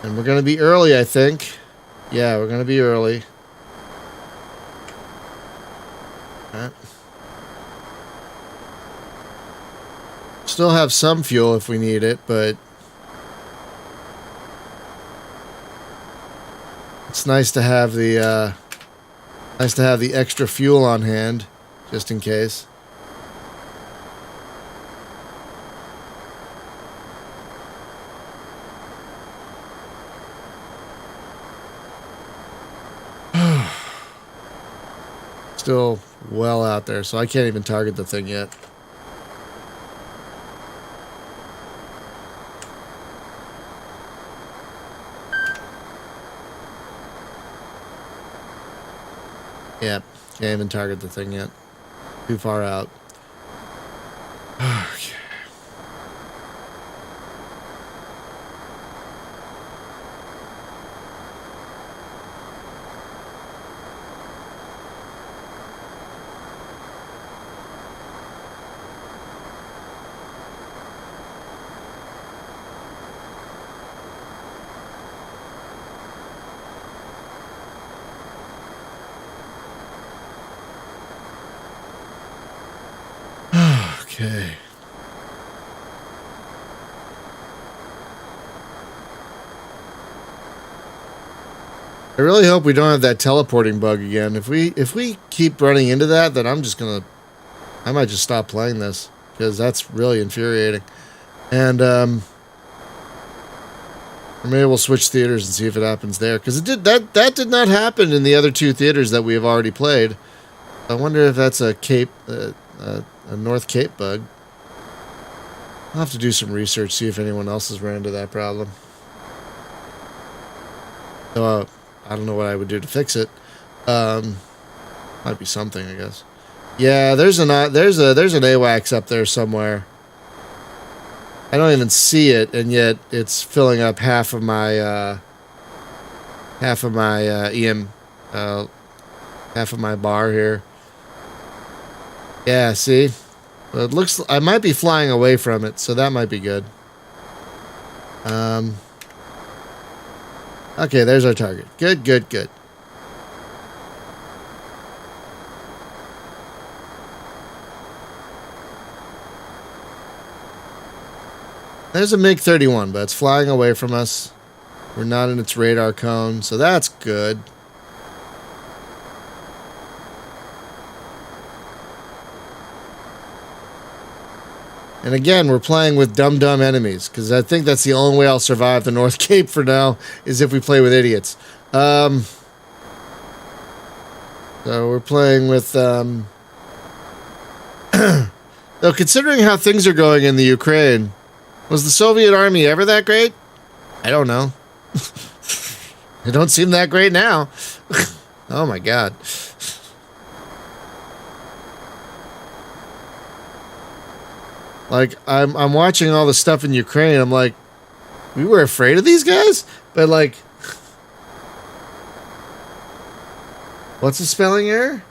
And we're going to be early, I think. Yeah, we're going to be early. Right. Still have some fuel if we need it, but it's nice to have the extra fuel on hand, just in case. Still well out there, so I can't even target the thing yet. Yeah, can't even target the thing yet. Too far out. Okay. Okay. I really hope we don't have that teleporting bug again. If we keep running into that, then I might just stop playing this because that's really infuriating. And or maybe we'll switch theaters and see if it happens there because that did not happen in the other two theaters that we have already played. I wonder if that's a North Cape bug. I'll have to do some research, see if anyone else has run into that problem. So, I don't know what I would do to fix it. Might be something, I guess. Yeah, there's an AWACS up there somewhere. I don't even see it, and yet it's filling up half of my EM, half of my bar here. Yeah, see, well, it looks I might be flying away from it, so that might be good. Okay, there's our target. Good, good, good. There's a MiG-31, but it's flying away from us. We're not in its radar cone, so that's good. And again, we're playing with dumb enemies, because I think that's the only way I'll survive the North Cape for now, is if we play with idiots. So we're playing with... Though considering how things are going in the Ukraine, was the Soviet army ever that great? I don't know. It don't seem that great now. Oh my god. Like, I'm watching all the stuff in Ukraine. I'm like, we were afraid of these guys? But like, what's the spelling error?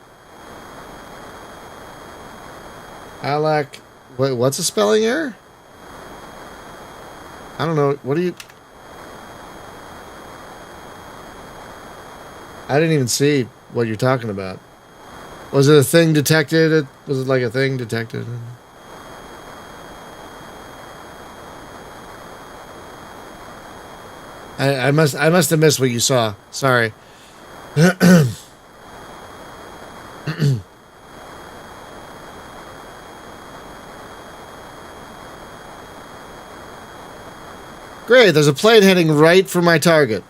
Alak, what's the spelling error? I don't know. What do you... I didn't even see what you're talking about. Was it a thing detected? Was it like a thing detected? I must have missed what you saw. Sorry. Great, there's a plane heading right for my target.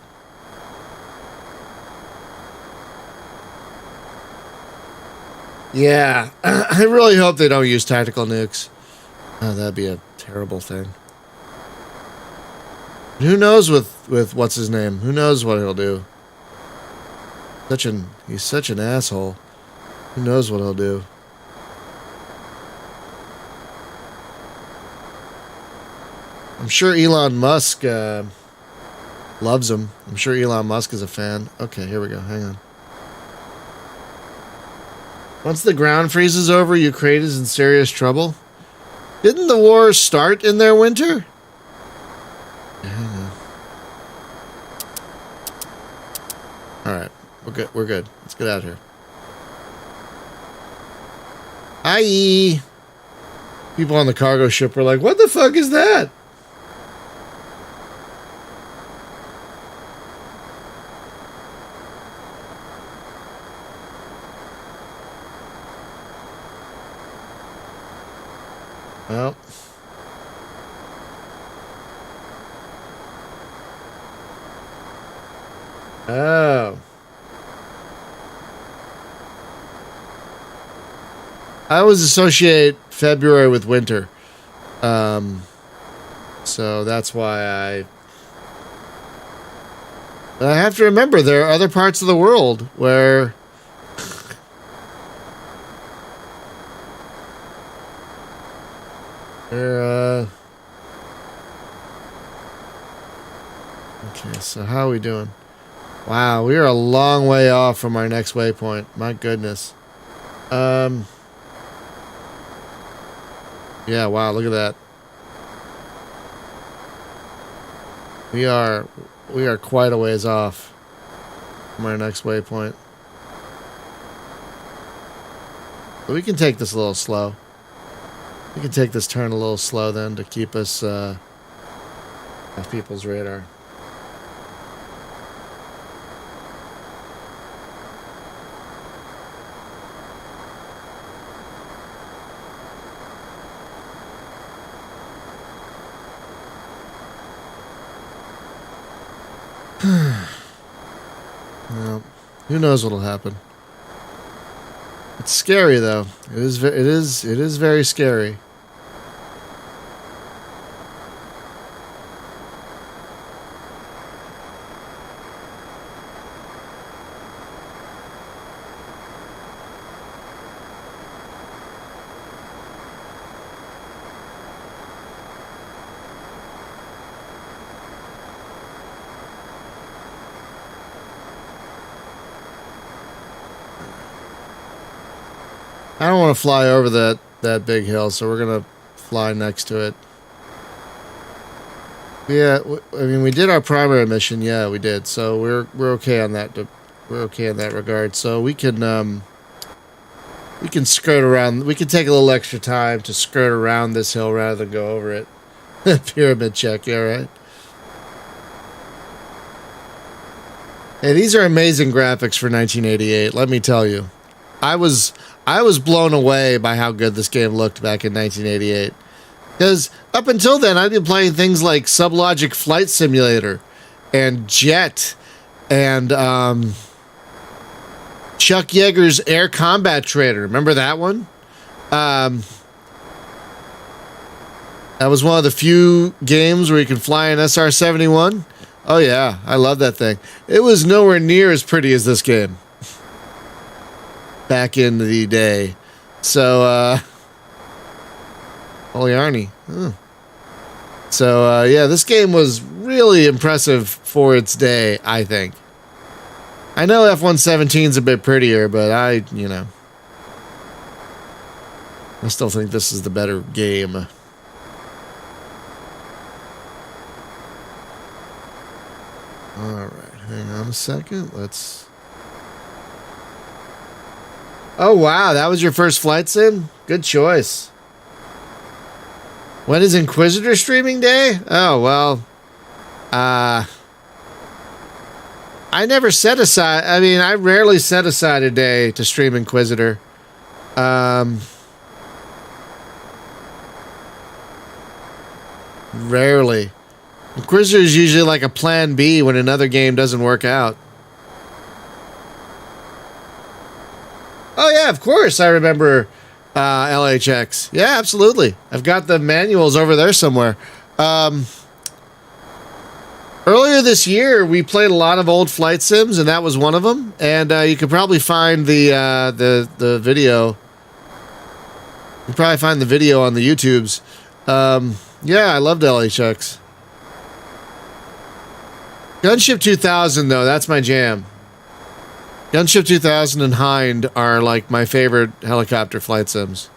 Yeah, I really hope they don't use tactical nukes. Oh, that'd be a terrible thing. Who knows with what's his name? Who knows what he'll do? He's such an asshole. Who knows what he'll do? I'm sure Elon Musk loves him. I'm sure Elon Musk is a fan. Okay, here we go. Hang on. Once the ground freezes over, Ukraine is in serious trouble. Didn't the war start in their winter? Hang on. Alright, we're good. We're good. Let's get out of here. Aye. People on the cargo ship were like, what the fuck is that? Well. Oh. I always associate February with winter. So that's why I have to remember there are other parts of the world where okay, so how are we doing? Wow, we are a long way off from our next waypoint. My goodness. Yeah, wow, look at that. We are quite a ways off from our next waypoint. But we can take this a little slow. We can take this turn a little slow then to keep us off people's radar. Well, who knows what'll happen? It's scary though. It is very scary. I don't want to fly over that big hill, so we're gonna fly next to it. Yeah, I mean, we did our primary mission. Yeah, we did. So we're okay on that. We're okay in that regard. So we can skirt around. We can take a little extra time to skirt around this hill rather than go over it. Pyramid check. Yeah, right. Hey, these are amazing graphics for 1988. Let me tell you, I was blown away by how good this game looked back in 1988. Because up until then, I'd been playing things like Sublogic Flight Simulator and Jet and Chuck Yeager's Air Combat Trainer. Remember that one? That was one of the few games where you can fly an SR-71. Oh yeah, I love that thing. It was nowhere near as pretty as this game back in the day. So, holy Arnie. Huh. So, yeah, this game was really impressive for its day, I think. I know F-117's a bit prettier, but I still think this is the better game. Alright, hang on a second. Oh, wow, that was your first flight sim? Good choice. When is Inquisitor streaming day? Oh, well, I never set aside, I mean, I rarely set aside a day to stream Inquisitor. Rarely. Inquisitor is usually like a plan B when another game doesn't work out. Oh, yeah, of course. I remember LHX. Yeah, absolutely. I've got the manuals over there somewhere. Earlier this year, we played a lot of old flight sims, and that was one of them. And you could probably find the video. You can probably find the video on the YouTubes. Yeah, I loved LHX. Gunship 2000, though, that's my jam. Gunship 2000 and Hind are like my favorite helicopter flight sims.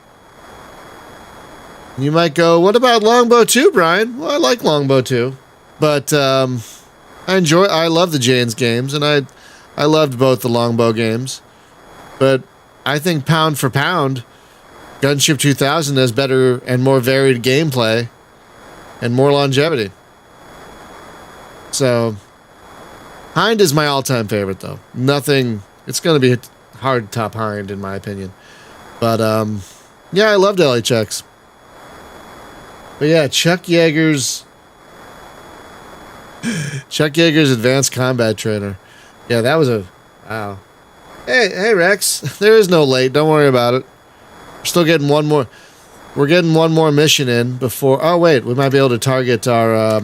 You might go, what about Longbow 2, Brian? Well, I like Longbow 2. But I love the Jane's games, and I loved both the Longbow games. But I think pound for pound, Gunship 2000 has better and more varied gameplay and more longevity. So Hind is my all-time favorite, though. It's going to be hard to top Hind, in my opinion. But, yeah, I loved LHX. But, yeah, Chuck Yeager's Advanced Combat Trainer. Yeah, that was wow. Hey, Rex. There is no late. Don't worry about it. We're still getting one more. We're getting one more mission in before. Oh, wait. We might be able to target our,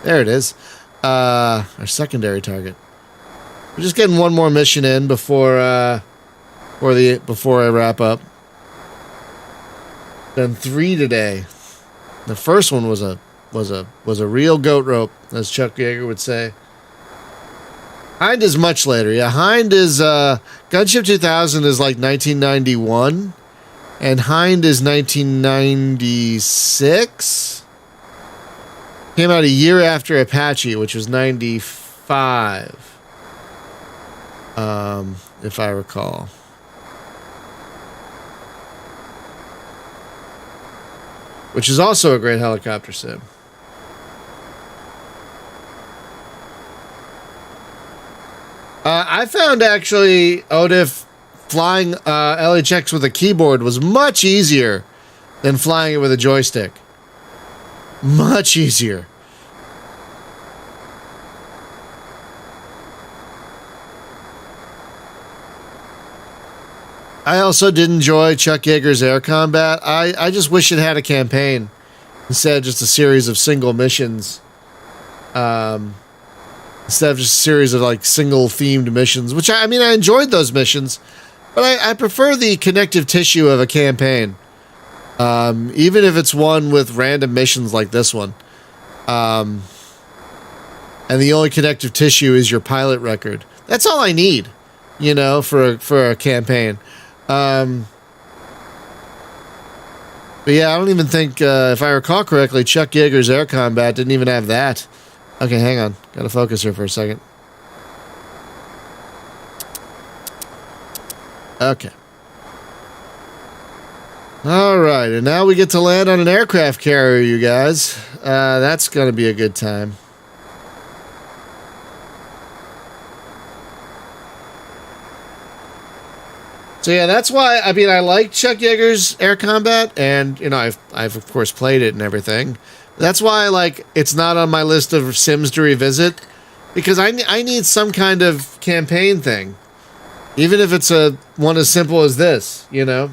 there it is. Our secondary target. We're just getting one more mission in before I wrap up. Done 3 today. The first one was a real goat rope, as Chuck Yeager would say. Hind is much later. Yeah, Hind is Gunship 2000 is like 1991, and Hind is 1996. Came out a year after Apache, which was 95. If I recall. Which is also a great helicopter sim. I found actually, Odif, flying LHX with a keyboard was much easier than flying it with a joystick. Much easier. I also did enjoy Chuck Yeager's Air Combat. I just wish it had a campaign instead of just a series of single missions. Instead of just a series of like single themed missions, which I mean, I enjoyed those missions, but I prefer the connective tissue of a campaign. Even if it's one with random missions like this one. And the only connective tissue is your pilot record. That's all I need, you know, for a campaign. But yeah, I don't even think, if I recall correctly, Chuck Yeager's Air Combat didn't even have that. Okay, hang on. Gotta focus here for a second. Okay. Alright, and now we get to land on an aircraft carrier, you guys. That's gonna be a good time. So yeah, that's why, I mean, I like Chuck Yeager's Air Combat, and, you know, I've of course played it and everything. That's why, like, it's not on my list of Sims to revisit, because I need some kind of campaign thing. Even if it's one as simple as this, you know?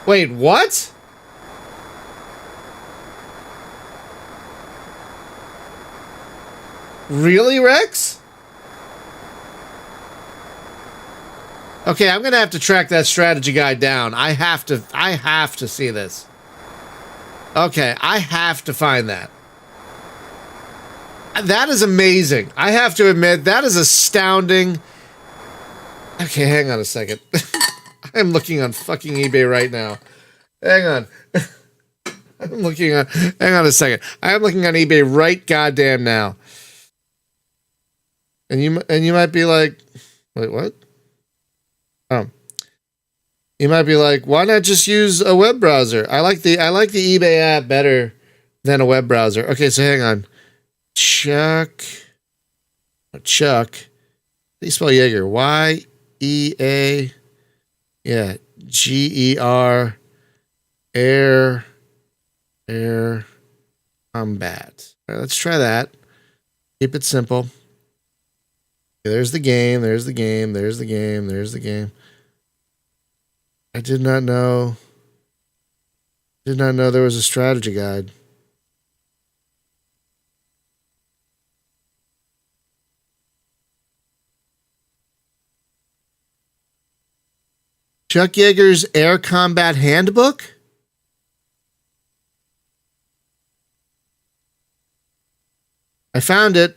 Wait, what? Really, Rex? Okay, I'm gonna have to track that strategy guide down. I have to see this. Okay, I have to find that. That is amazing. I have to admit, that is astounding. Okay, hang on a second. I'm looking on fucking eBay right now. Hang on. Hang on a second. I am looking on eBay right goddamn now. And you might be like, wait, what? Oh. You might be like, why not just use a web browser? I like the eBay app better than a web browser. Okay, so hang on. Chuck. How do you spell Yeager? Y-E-A. Yeah. G-E-R. Air Combat. All right, let's try that. Keep it simple. There's the game. I did not know there was a strategy guide. Chuck Yeager's Air Combat Handbook? I found it.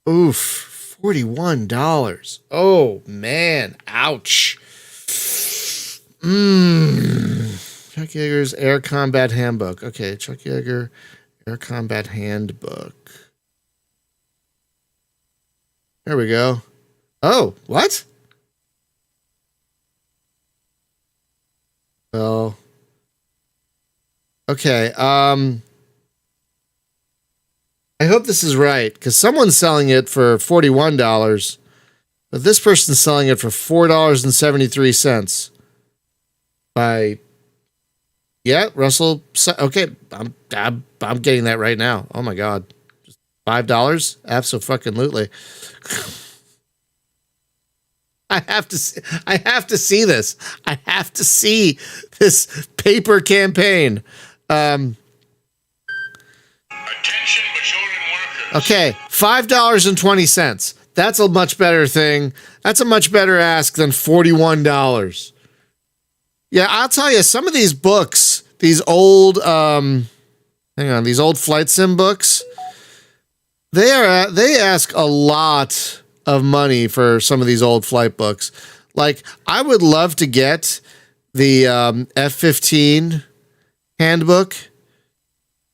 Oof, $41. Oh, man. Ouch. Chuck Yeager's Air Combat Handbook. Okay, Chuck Yeager Air Combat Handbook. There we go. Oh, what? Well, okay. I hope this is right, because someone's selling it for $41, but this person's selling it for $4.73. Yeah, Russell. Okay, I'm getting that right now. Oh my God, just $5? Absolutely. I have to see this. I have to see this paper campaign. Attention, Bajoran workers. Okay, $5.20. That's a much better thing. That's a much better ask than $41. Yeah, I'll tell you, some of these books, these old, these old flight sim books, they ask a lot of money for some of these old flight books. Like, I would love to get the F-15 handbook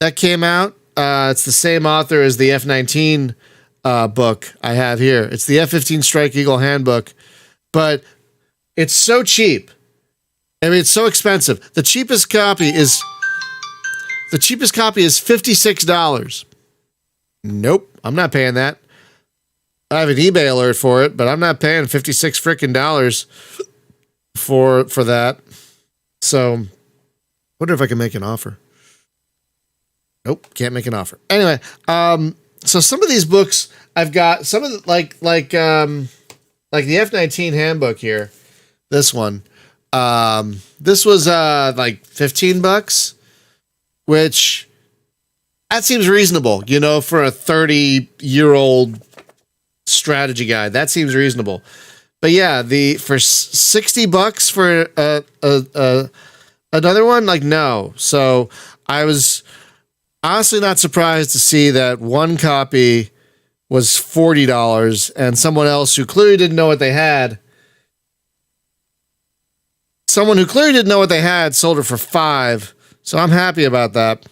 that came out. It's the same author as the F-19 book I have here. It's the F-15 Strike Eagle handbook, but it's so cheap. I mean, it's so expensive. The cheapest copy is $56. Nope, I'm not paying that. I have an eBay alert for it, but I'm not paying $56 frickin' dollars for that. So, wonder if I can make an offer. Nope, can't make an offer. Anyway, so some of these books I've got some of the, like the F-19 handbook here. This one, this was like $15, which that seems reasonable, you know, for a 30-year-old strategy guide. That seems reasonable. But yeah, for $60 for another one, like no. So I was honestly not surprised to see that one copy was $40 and someone else who clearly didn't know what they had. Someone who clearly didn't know what they had sold it for $5. So I'm happy about that.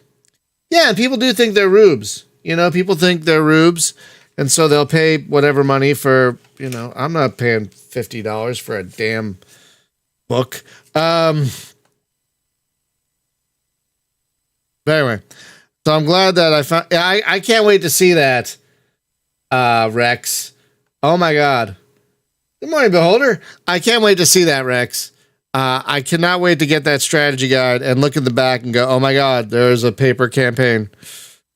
Yeah, and people do think they're rubes. You know, people think they're rubes. And so they'll pay whatever money for, you know, I'm not paying $50 for a damn book. But anyway, so I'm glad that I found, I can't wait to see that, Rex. Oh my God. Good morning, Beholder. I can't wait to see that, Rex. I cannot wait to get that strategy guide and look at the back and go, oh my God, there's a paper campaign.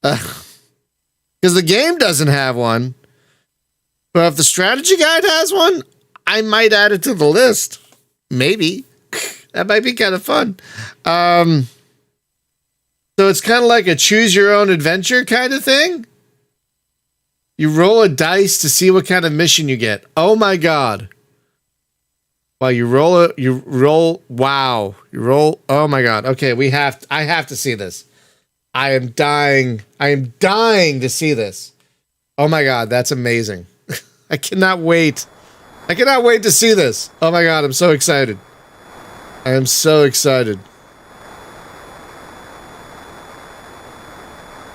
Because the game doesn't have one. But if the strategy guide has one, I might add it to the list. Maybe. That might be kind of fun. So it's kind of like a choose your own adventure kind of thing. You roll a dice to see what kind of mission you get. Oh my God. Wow, you roll, oh my God. Okay, I have to see this. I am dying to see this. Oh my God, that's amazing. I cannot wait to see this. Oh my God, I'm so excited. I am so excited.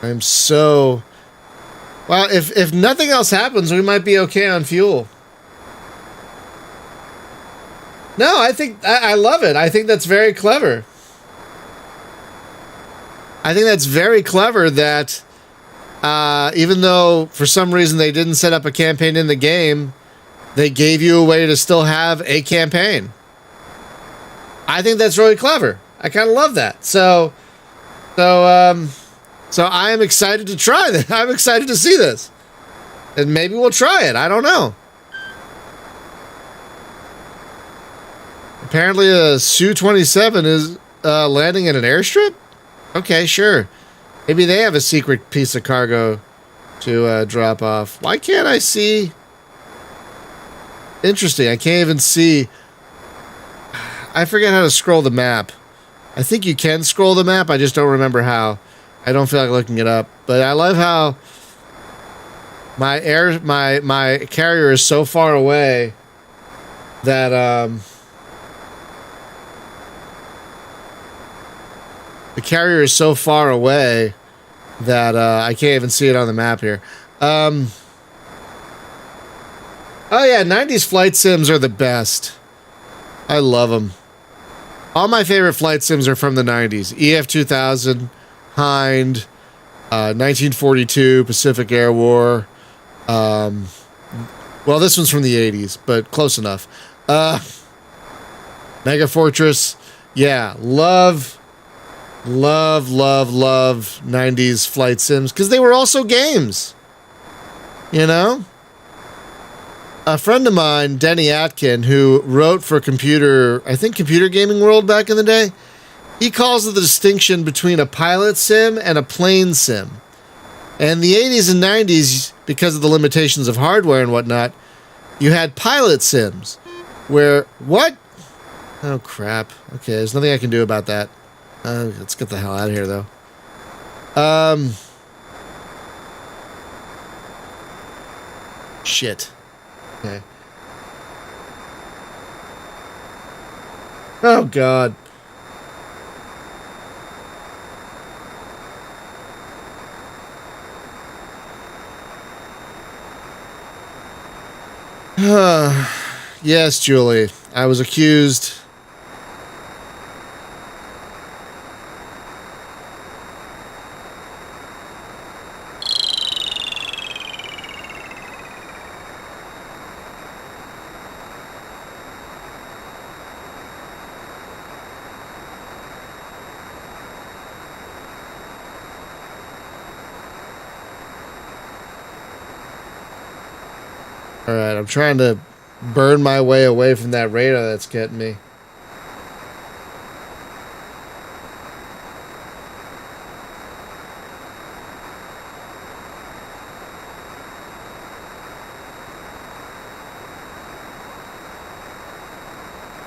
Well, if nothing else happens, we might be okay on fuel. No, I think I love it. I think that's very clever. I think that's very clever that even though for some reason they didn't set up a campaign in the game, they gave you a way to still have a campaign. I think that's really clever. I kind of love that. So I am excited to try this. I'm excited to see this. And maybe we'll try it. I don't know. Apparently a Su-27 is landing at an airstrip? Okay, sure. Maybe they have a secret piece of cargo to drop off. Why can't I see? Interesting. I can't even see. I forget how to scroll the map. I think you can scroll the map. I just don't remember how. I don't feel like looking it up. But I love how my carrier is so far away that the carrier is so far away that I can't even see it on the map here. Oh yeah, 90s flight sims are the best. I love them. All my favorite flight sims are from the 90s. EF-2000, Hind, 1942, Pacific Air War. Well, this one's from the 80s, but close enough. Mega Fortress. Yeah, love 90s flight sims because they were also games. You know? A friend of mine, Denny Atkin, who wrote for Computer Gaming World back in the day, he calls it the distinction between a pilot sim and a plane sim. And the 80s and 90s, because of the limitations of hardware and whatnot, you had pilot sims where, what? Oh, crap. Okay, there's nothing I can do about that. Let's get the hell out of here, though. Shit. Okay. Oh, God. Yes, Julie. I was accused. All right, I'm trying to burn my way away from that radar that's getting me.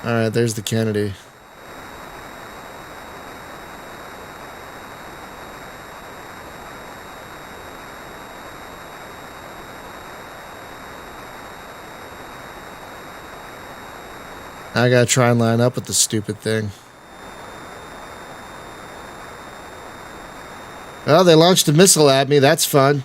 All right, there's the Kennedy. I gotta try and line up with the stupid thing. Well, they launched a missile at me. That's fun.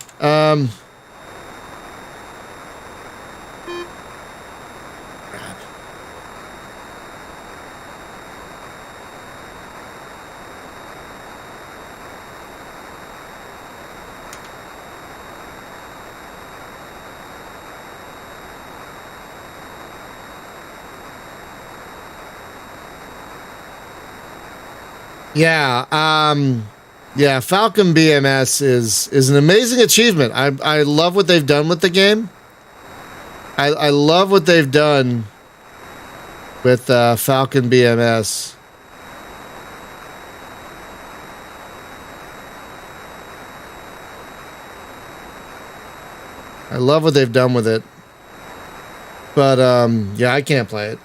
Yeah, Falcon BMS is an amazing achievement. I love what they've done with the game. I love what they've done with Falcon BMS. I love what they've done with it. But yeah, I can't play it.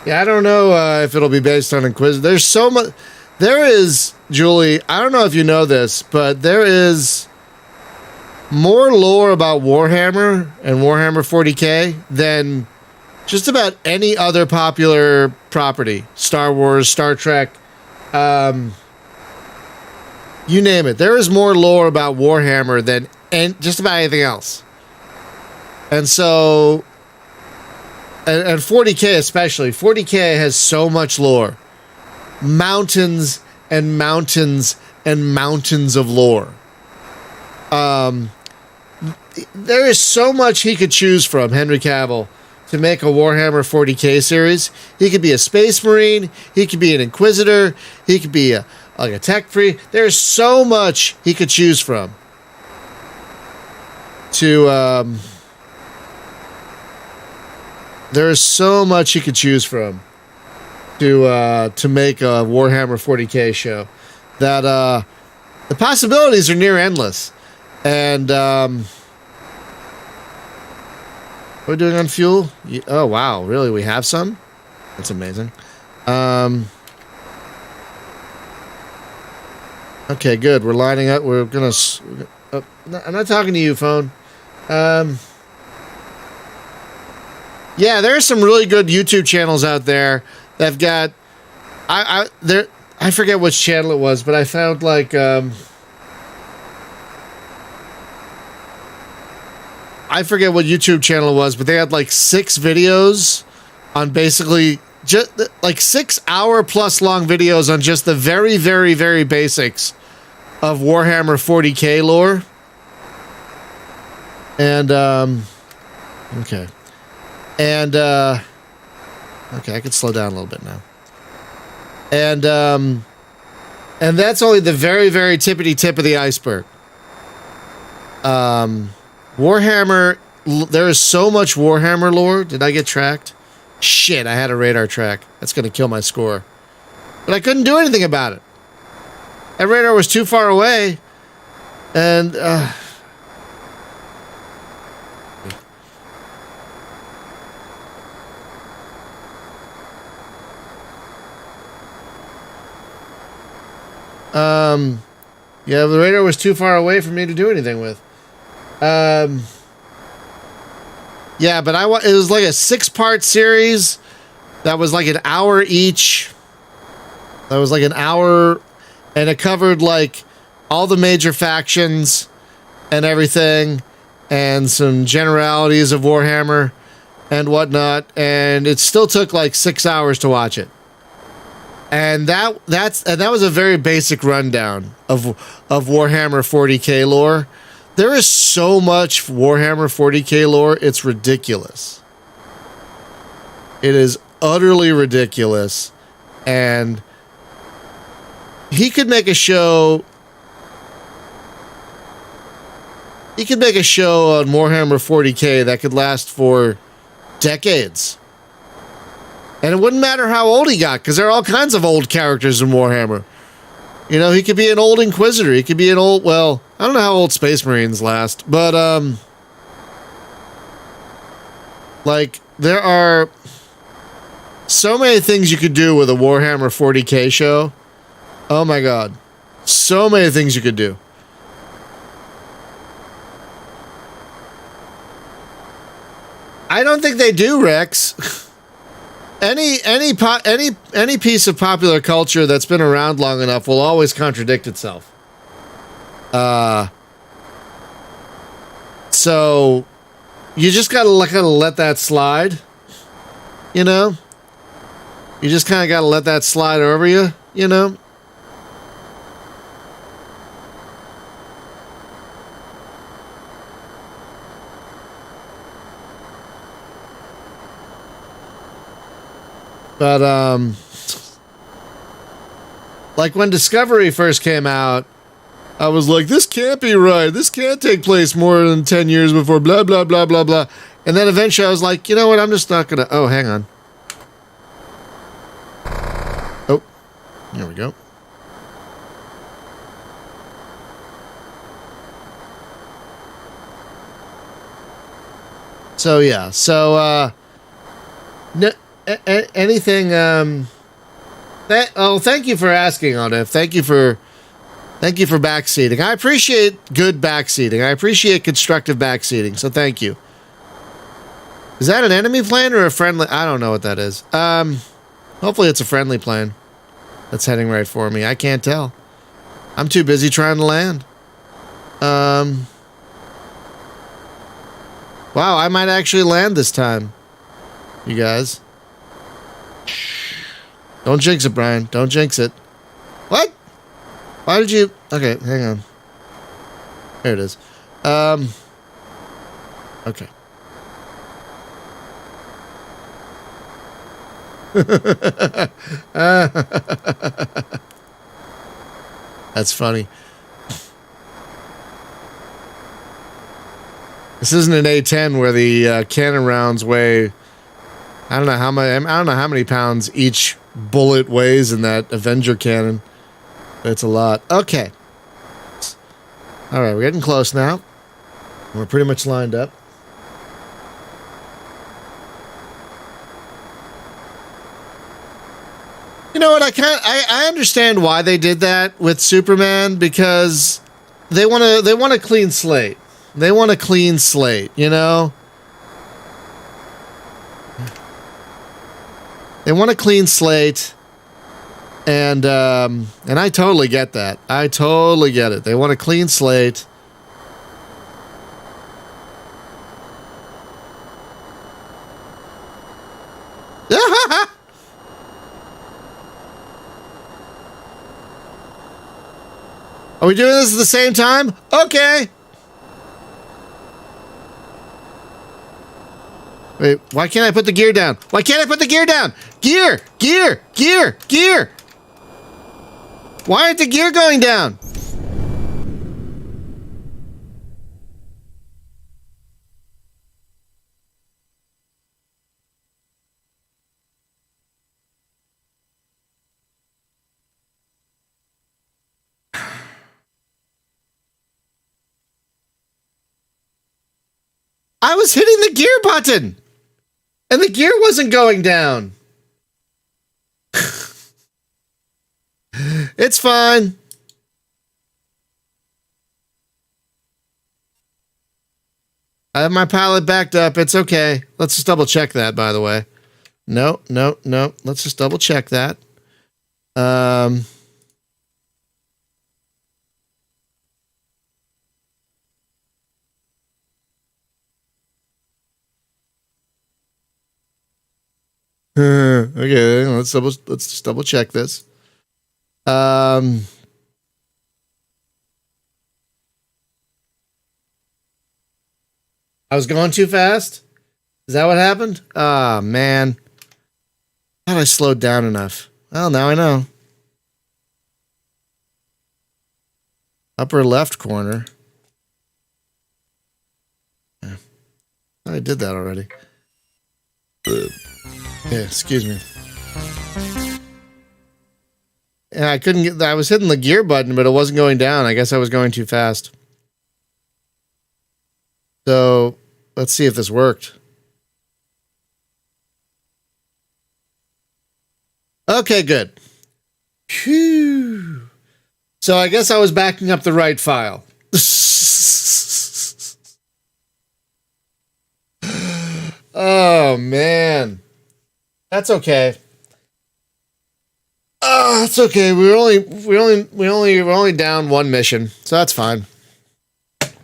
Yeah, I don't know if it'll be based on Inquisitor. There's so much. There is, Julie, I don't know if you know this, but there is more lore about Warhammer and Warhammer 40K than just about any other popular property. Star Wars, Star Trek, you name it. There is more lore about Warhammer than just about anything else. And so... And 40K especially. 40K has so much lore. Mountains and mountains and mountains of lore. There is so much he could choose from, Henry Cavill, to make a Warhammer 40K series. He could be a Space Marine. He could be an Inquisitor. He could be a tech free. There's so much he could choose from. There is so much you could choose from to make a Warhammer 40K show that the possibilities are near endless. And what are we doing on fuel? Oh wow, really? We have some? That's amazing. Okay, good. We're lining up. We're gonna. I'm not talking to you, phone. Yeah, there are some really good YouTube channels out there that've got. I forget which channel it was, but I found like I forget what YouTube channel it was, but they had like 6 videos on basically just like 6 hour plus long videos on just the very, very, very basics of Warhammer 40K lore. And okay. And okay, I can slow down a little bit now. And that's only the very, very tippity tip of the iceberg. Warhammer, there is so much Warhammer lore. Did I get tracked? Shit, I had a radar track. That's gonna kill my score. But I couldn't do anything about it. That radar was too far away. And yeah, the radar was too far away for me to do anything with. Yeah, but it was like a 6-part series that was like an hour each. That was like an hour, and it covered like all the major factions and everything, and some generalities of Warhammer and whatnot, and it still took like 6 hours to watch it. And that was a very basic rundown of Warhammer 40K lore. There is so much Warhammer 40K lore, it's ridiculous. It is utterly ridiculous. And he could make a show You could make a show on Warhammer 40K that could last for decades. And it wouldn't matter how old he got, because there are all kinds of old characters in Warhammer. You know, he could be an old Inquisitor. He could be an old, well, I don't know how old Space Marines last, but, like, there are so many things you could do with a Warhammer 40K show. Oh my god. So many things you could do. I don't think they do, Rex. Any piece of popular culture that's been around long enough will always contradict itself. So you just gotta let that slide. You know? You just kind of gotta let that slide over you, you know? But, like when Discovery first came out, I was like, this can't be right. This can't take place more than 10 years before blah, blah, blah, blah, blah. And then eventually I was like, you know what? I'm just not going to... Oh, hang on. Oh, there we go. So, yeah. So, anything, thank you for asking, Onif. Thank you for backseating. I appreciate good backseating. I appreciate constructive backseating, so thank you. Is that an enemy plane or a friendly? I don't know what that is. Hopefully it's a friendly plane that's heading right for me. I can't tell. I'm too busy trying to land. Wow, I might actually land this time, you guys. Don't jinx it, Brian. Don't jinx it. What? Why did you... Okay, hang on. There it is. Okay. That's funny. This isn't an A-10 where the cannon rounds weigh... I don't know how many pounds each bullet weighs in that Avenger cannon. It's a lot. Okay. All right, we're getting close now. We're pretty much lined up. You know what? I understand why they did that with Superman, because they want a clean slate. They want a clean slate, you know? They want a clean slate, and I totally get that. I totally get it. They want a clean slate. Are we doing this at the same time? Okay. Wait, why can't I put the gear down? Why can't I put the gear down? Gear! Gear! Gear! Gear! Why aren't the gear going down? I was hitting the gear button! And the gear wasn't going down. It's fine. I have my pallet backed up. It's okay. Let's just double check that, by the way. No. Let's just double check that. Okay, let's just double check this. I was going too fast? Is that what happened? Ah, man. Thought I slowed down enough. Well, now I know. – – – – – – – – – – – – – – – – – – – – – – – – – – – – – – – – – – – – – – – – – – – – – – – – – – – – – – – – – – – – – – – – – – – – – – – – – – – – – – – – – – – – – – – – – – – – – – – – – – – – – – – – – – – – – – – – – – – – – – – – – – – – – – – – – – – – – – – – – – – – – – – – – – – – – – – – – – – – – – – – – – – – – – – – – – – – – – – – – – – – – – – – – – – – – – – – – – – – – – – – – – – – – – – – – – – – – – – – – – – – – – – – – – – – – – – – – – – – – – – – – I did that already. Yeah, excuse me. And I couldn't get. I was hitting the gear button, but it wasn't going down. I guess I was going too fast. So let's see if this worked. Okay, good. Phew. So I guess I was backing up the right file. Oh man, that's okay. Oh, that's okay. We're only down one mission, so that's fine.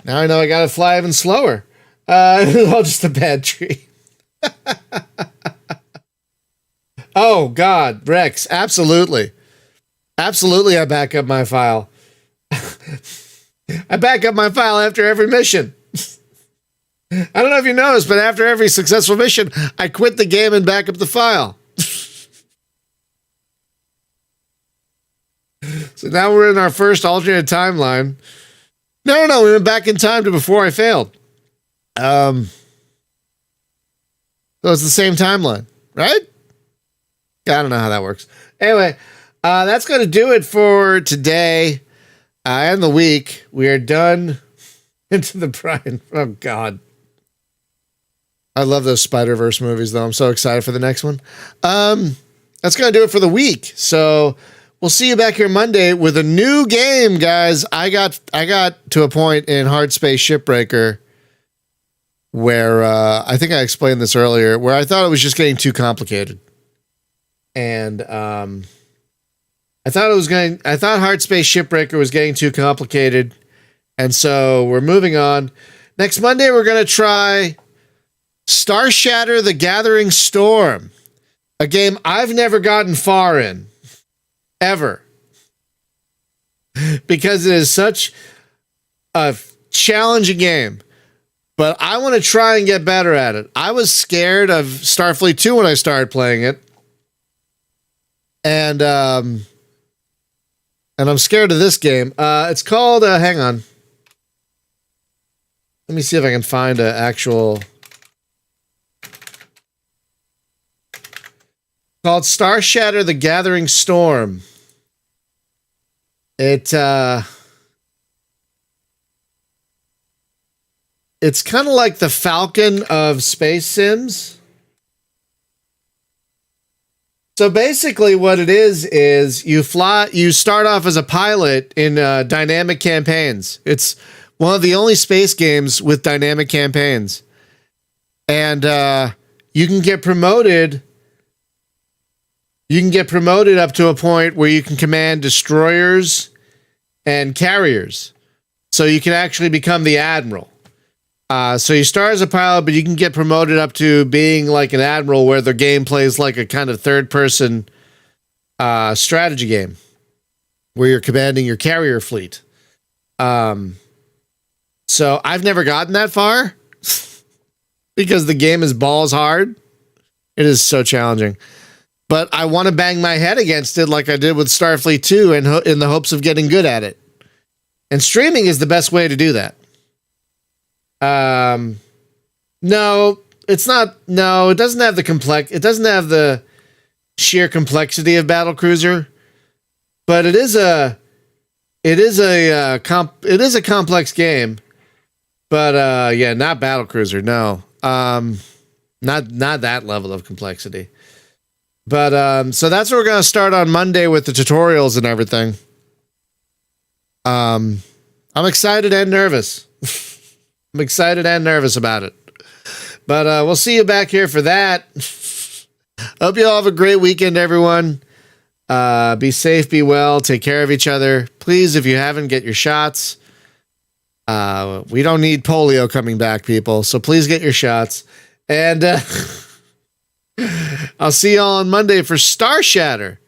Now I know I gotta fly even slower. It was all just a bad tree. Oh God, Rex, absolutely. I back up my file. I back up my file after every mission. I don't know if you noticed, but after every successful mission, I quit the game and back up the file. So now we're in our first alternate timeline. No, we went back in time to before I failed. So it's the same timeline, right? I don't know how that works. Anyway, that's going to do it for today and the week. We are done into the brine. Oh, God. I love those Spider-Verse movies, though. I'm so excited for the next one. That's going to do it for the week. So we'll see you back here Monday with a new game, guys. I got to a point in Hard Space Shipbreaker where I think I explained this earlier, where I thought it was just getting too complicated. And I thought Hard Space Shipbreaker was getting too complicated. And so we're moving on. Next Monday, we're going to try Star Shatter the Gathering Storm, a game I've never gotten far in, ever, because it is such a challenging game. But I want to try and get better at it. I was scared of Starfleet 2 when I started playing it. And I'm scared of this game. It's called, hang on. Let me see if I can find an actual... Called Star Shatter the Gathering Storm. It's kind of like the Falcon of Space Sims. So basically what it is you start off as a pilot in dynamic campaigns. It's one of the only space games with dynamic campaigns. And you can get promoted. You can get promoted up to a point where you can command destroyers and carriers. So you can actually become the admiral. So you start as a pilot, but you can get promoted up to being like an admiral, where the game plays like a kind of third-person strategy game, where you're commanding your carrier fleet. So I've never gotten that far because the game is balls hard. It is so challenging. But I want to bang my head against it like I did with Starfleet 2 in the hopes of getting good at it. And streaming is the best way to do that. No, it's not. No, it doesn't have the sheer complexity of Battlecruiser, but it is a complex game. But yeah, not Battlecruiser. No, not that level of complexity. But so that's where we're gonna start on Monday with the tutorials and everything. I'm excited and nervous. I'm excited and nervous about it. But we'll see you back here for that. Hope you all have a great weekend, everyone. Be safe, be well, take care of each other. Please, if you haven't, get your shots. We don't need polio coming back, people. So please get your shots. And I'll see you all on Monday for Star Shatter.